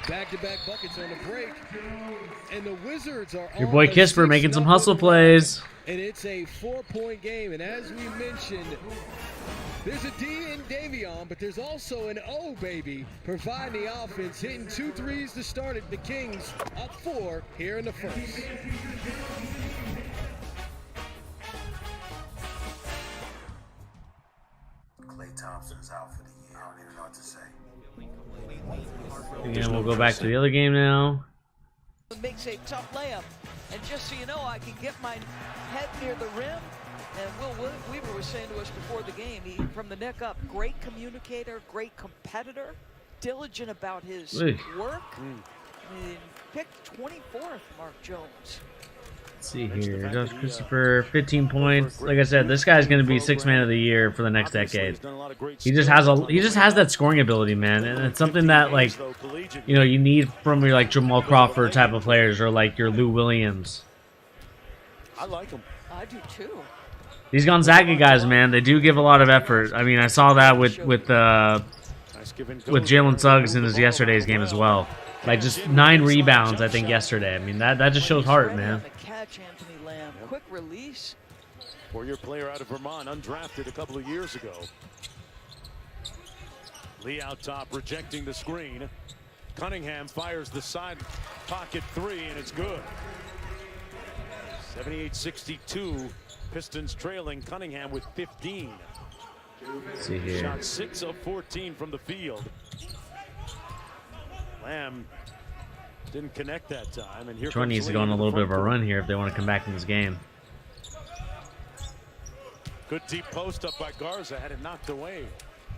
Back-to-back buckets on the break. And the Wizards are Your boy Kispert making some hustle plays. And it's a 4-point game. And as we mentioned, there's a D in Davion, but there's also an O, baby, providing the offense, hitting 2 threes to start it. The Kings up 4 here in the first. Klay Thompson's out for the year. I don't even know what to say. And we'll go back to the other game now. Makes a tough layup. And just so you know, I can get my head near the rim. And Will Weaver was saying to us before the game, he, from the neck up, great communicator, great competitor, diligent about his work. I mean, picked 24th, Mark Jones. Let's see here. Josh Christopher, 15 points. Like I said, this guy's going to be 6th man of the year for the next decade. He just has that scoring ability, man, and it's something that, like, you know, you need from your like Jamal Crawford type of players or like your Lou Williams. I like him. I do too. These Gonzaga guys, man, they do give a lot of effort. I mean, I saw that with Jalen Suggs in his yesterday's game as well. Like just 9 rebounds, I think, yesterday. I mean, that just shows heart, man. Catch Anthony Lamb. Quick release. 4-year player out of Vermont, undrafted a couple of years ago. Lee out top, rejecting the screen. Cunningham fires the side pocket 3, and it's good. 78-62. Pistons trailing. Cunningham with 15. Let's see here. Shot 6 of 14 from the field. Lamb didn't connect that time, and here Detroit needs to go on a little bit of a run here if they want to come back in this game. Good deep post up by Garza, had it knocked away.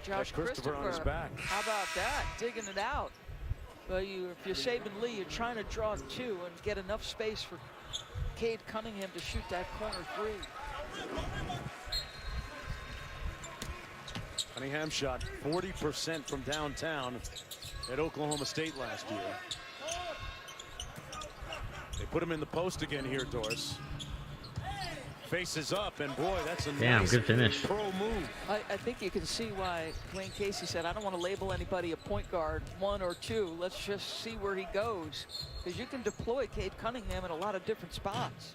Josh Christopher on his back. How about that? Digging it out. Well, if you're saving Lee, you're trying to draw 2 and get enough space for Cade Cunningham to shoot that corner 3. Cunningham shot 40% from downtown at Oklahoma State last year. They put him in the post again here, Doris. Faces up, and boy, that's a nice good finish. pro move. I think you can see why Dwayne Casey said, I don't want to label anybody a point guard, 1 or 2. Let's just see where he goes. Because you can deploy Cade Cunningham in a lot of different spots.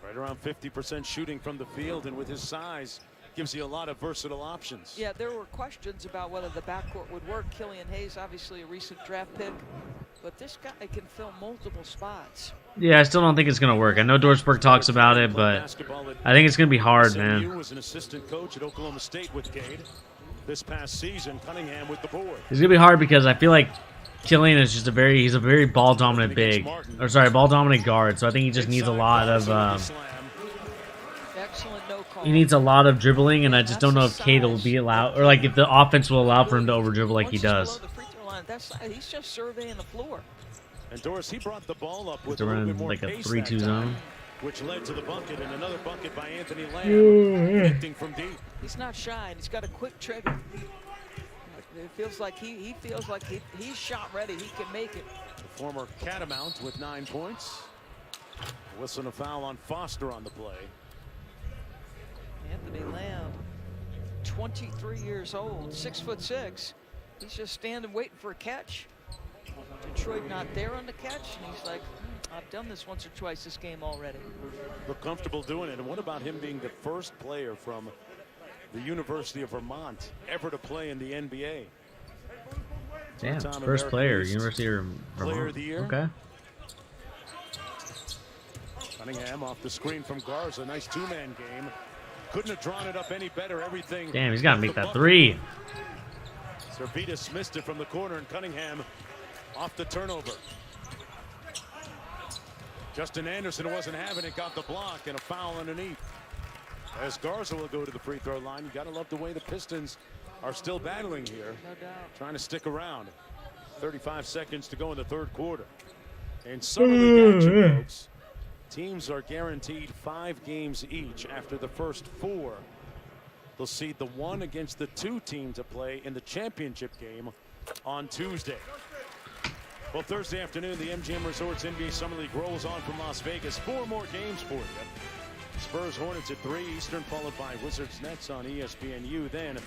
Right around 50% shooting from the field, and with his size, gives you a lot of versatile options. Yeah, there were questions about whether the backcourt would work. Killian Hayes, obviously a recent draft pick. But this guy can fill multiple spots. Yeah, I still don't think it's going to work. I know Dorsberg talks about it, but I think it's going to be hard, man. He was an assistant coach at Oklahoma State with Cade. This past season, Cunningham with the board. It's going to be hard because I feel like Killian is just he's a very ball dominant ball dominant guard. So I think he just needs a lot of excellent no call. he needs a lot of dribbling, and I just don't know if Cade will be allowed, or like if the offense will allow for him to over dribble like he does. He's just surveying the floor. And Doris, he brought the ball up with It's a little around bit more like a pace 3-2 that zone. time, which led to the bucket, and another bucket by Anthony Lamb, connecting from deep. He's not shy, and he's got a quick trigger. It feels like he feels like he's shot ready. He can make it. former Catamount with 9 points. Whistling a foul on Foster on the play. Anthony Lamb, 23 years old, 6'6". He's just standing waiting for a catch. Detroit not there on the catch, and he's like, I've done this once or twice this game already. Look comfortable doing it. And what about him being the first player from the University of Vermont ever to play in the NBA? Damn, first player, University of Vermont. Player of the year. Okay. Cunningham off the screen from Garza. Nice two-man game. Couldn't have drawn it up any better. Everything. Damn, he's got to make that three. Servetus missed it from the corner, and Cunningham off the turnover. Justin Anderson wasn't having it, got the block, and a foul underneath. As Garza will go to the free throw line. You got to love the way the Pistons are still battling here. No doubt. Trying to stick around. 35 seconds to go in the third quarter. And summer league action, folks. Teams are guaranteed 5 games each after the first 4. They'll seed the 1 against the 2 team to play in the championship game on Tuesday. Well, Thursday afternoon, the MGM Resorts NBA Summer League rolls on from Las Vegas. 4 more games for you. Spurs Hornets at 3 Eastern, followed by Wizards Nets on ESPNU. Then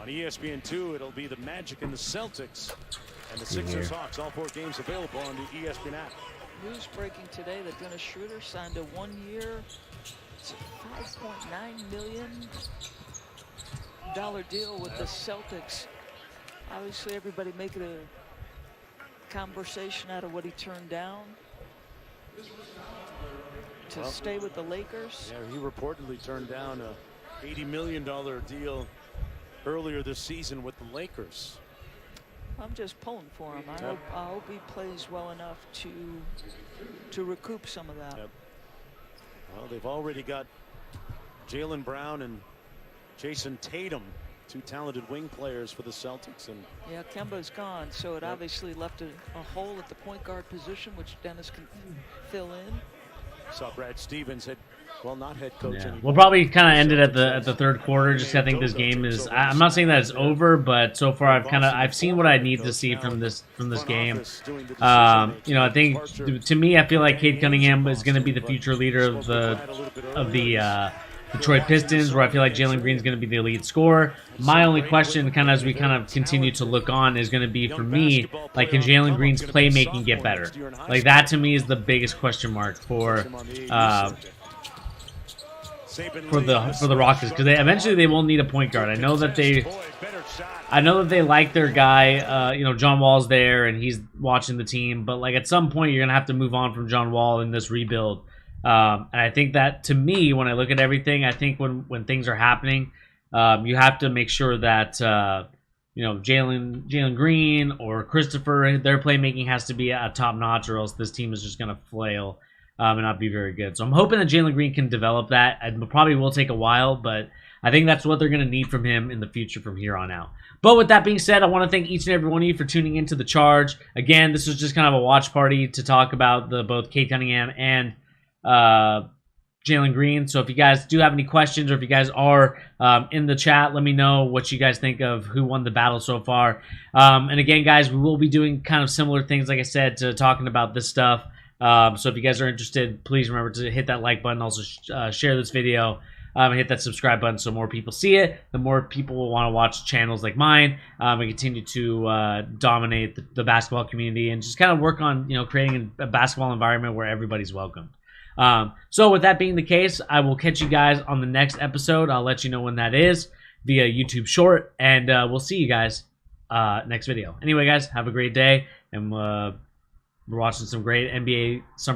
on ESPN2, it'll be the Magic and the Celtics and the Sixers Hawks. All 4 games available on the ESPN app. News breaking today that Dennis Schroeder signed a 1-year, $5.9 million deal with the Celtics. Obviously, everybody making a conversation out of what he turned down to stay with the Lakers. Yeah, he reportedly turned down a $80 million deal earlier this season with the Lakers. I'm just pulling for him. I hope he plays well enough to recoup some of that. Yep. Well, they've already got Jalen Brown and Jason Tatum, 2 talented wing players for the Celtics. And yeah, Kemba's gone, so it obviously left a hole at the point guard position, which Dennis can fill in. Saw Brad Stevens not head coach anymore. We'll probably kind of end it at the third quarter. Just I think this game is. I'm not saying that it's over, but so far I've seen what I need to see from this game. You know, I think to me, I feel like Cade Cunningham is going to be the future leader of the Detroit Pistons, where I feel like Jalen Green is going to be the lead scorer. My only question, kind of as we kind of continue to look on, is going to be for me, like, can Jalen Green's playmaking get better? Like, that to me is the biggest question mark for the Rockets, because eventually they will need a point guard. I know that they like their guy. You know, John Wall's there and he's watching the team, but like at some point you're gonna have to move on from John Wall in this rebuild. And I think that, to me, when I look at everything, I think when things are happening, you have to make sure that you know, Jalen Green or Christopher, their playmaking has to be at top notch, or else this team is just gonna flail and not be very good. So I'm hoping that Jalen Green can develop that. It probably will take a while, but I think that's what they're going to need from him in the future from here on out. But with that being said, I want to thank each and every one of you for tuning into The Charge. Again, this was just kind of a watch party to talk about both Cade Cunningham and Jalen Green. So if you guys do have any questions, or if you guys are in the chat, let me know what you guys think of who won the battle so far. And again, guys, we will be doing kind of similar things, like I said, to talking about this stuff. So if you guys are interested, please remember to hit that like button. Also share this video and hit that subscribe button so more people see it. The more people will want to watch channels like mine and continue to dominate the basketball community, and just kind of work on, you know, creating a basketball environment where everybody's welcomed. So with that being the case, I will catch you guys on the next episode. I'll let you know when that is via YouTube short, and we'll see you guys next video. Anyway, guys, have a great day, and we're watching some great NBA Summer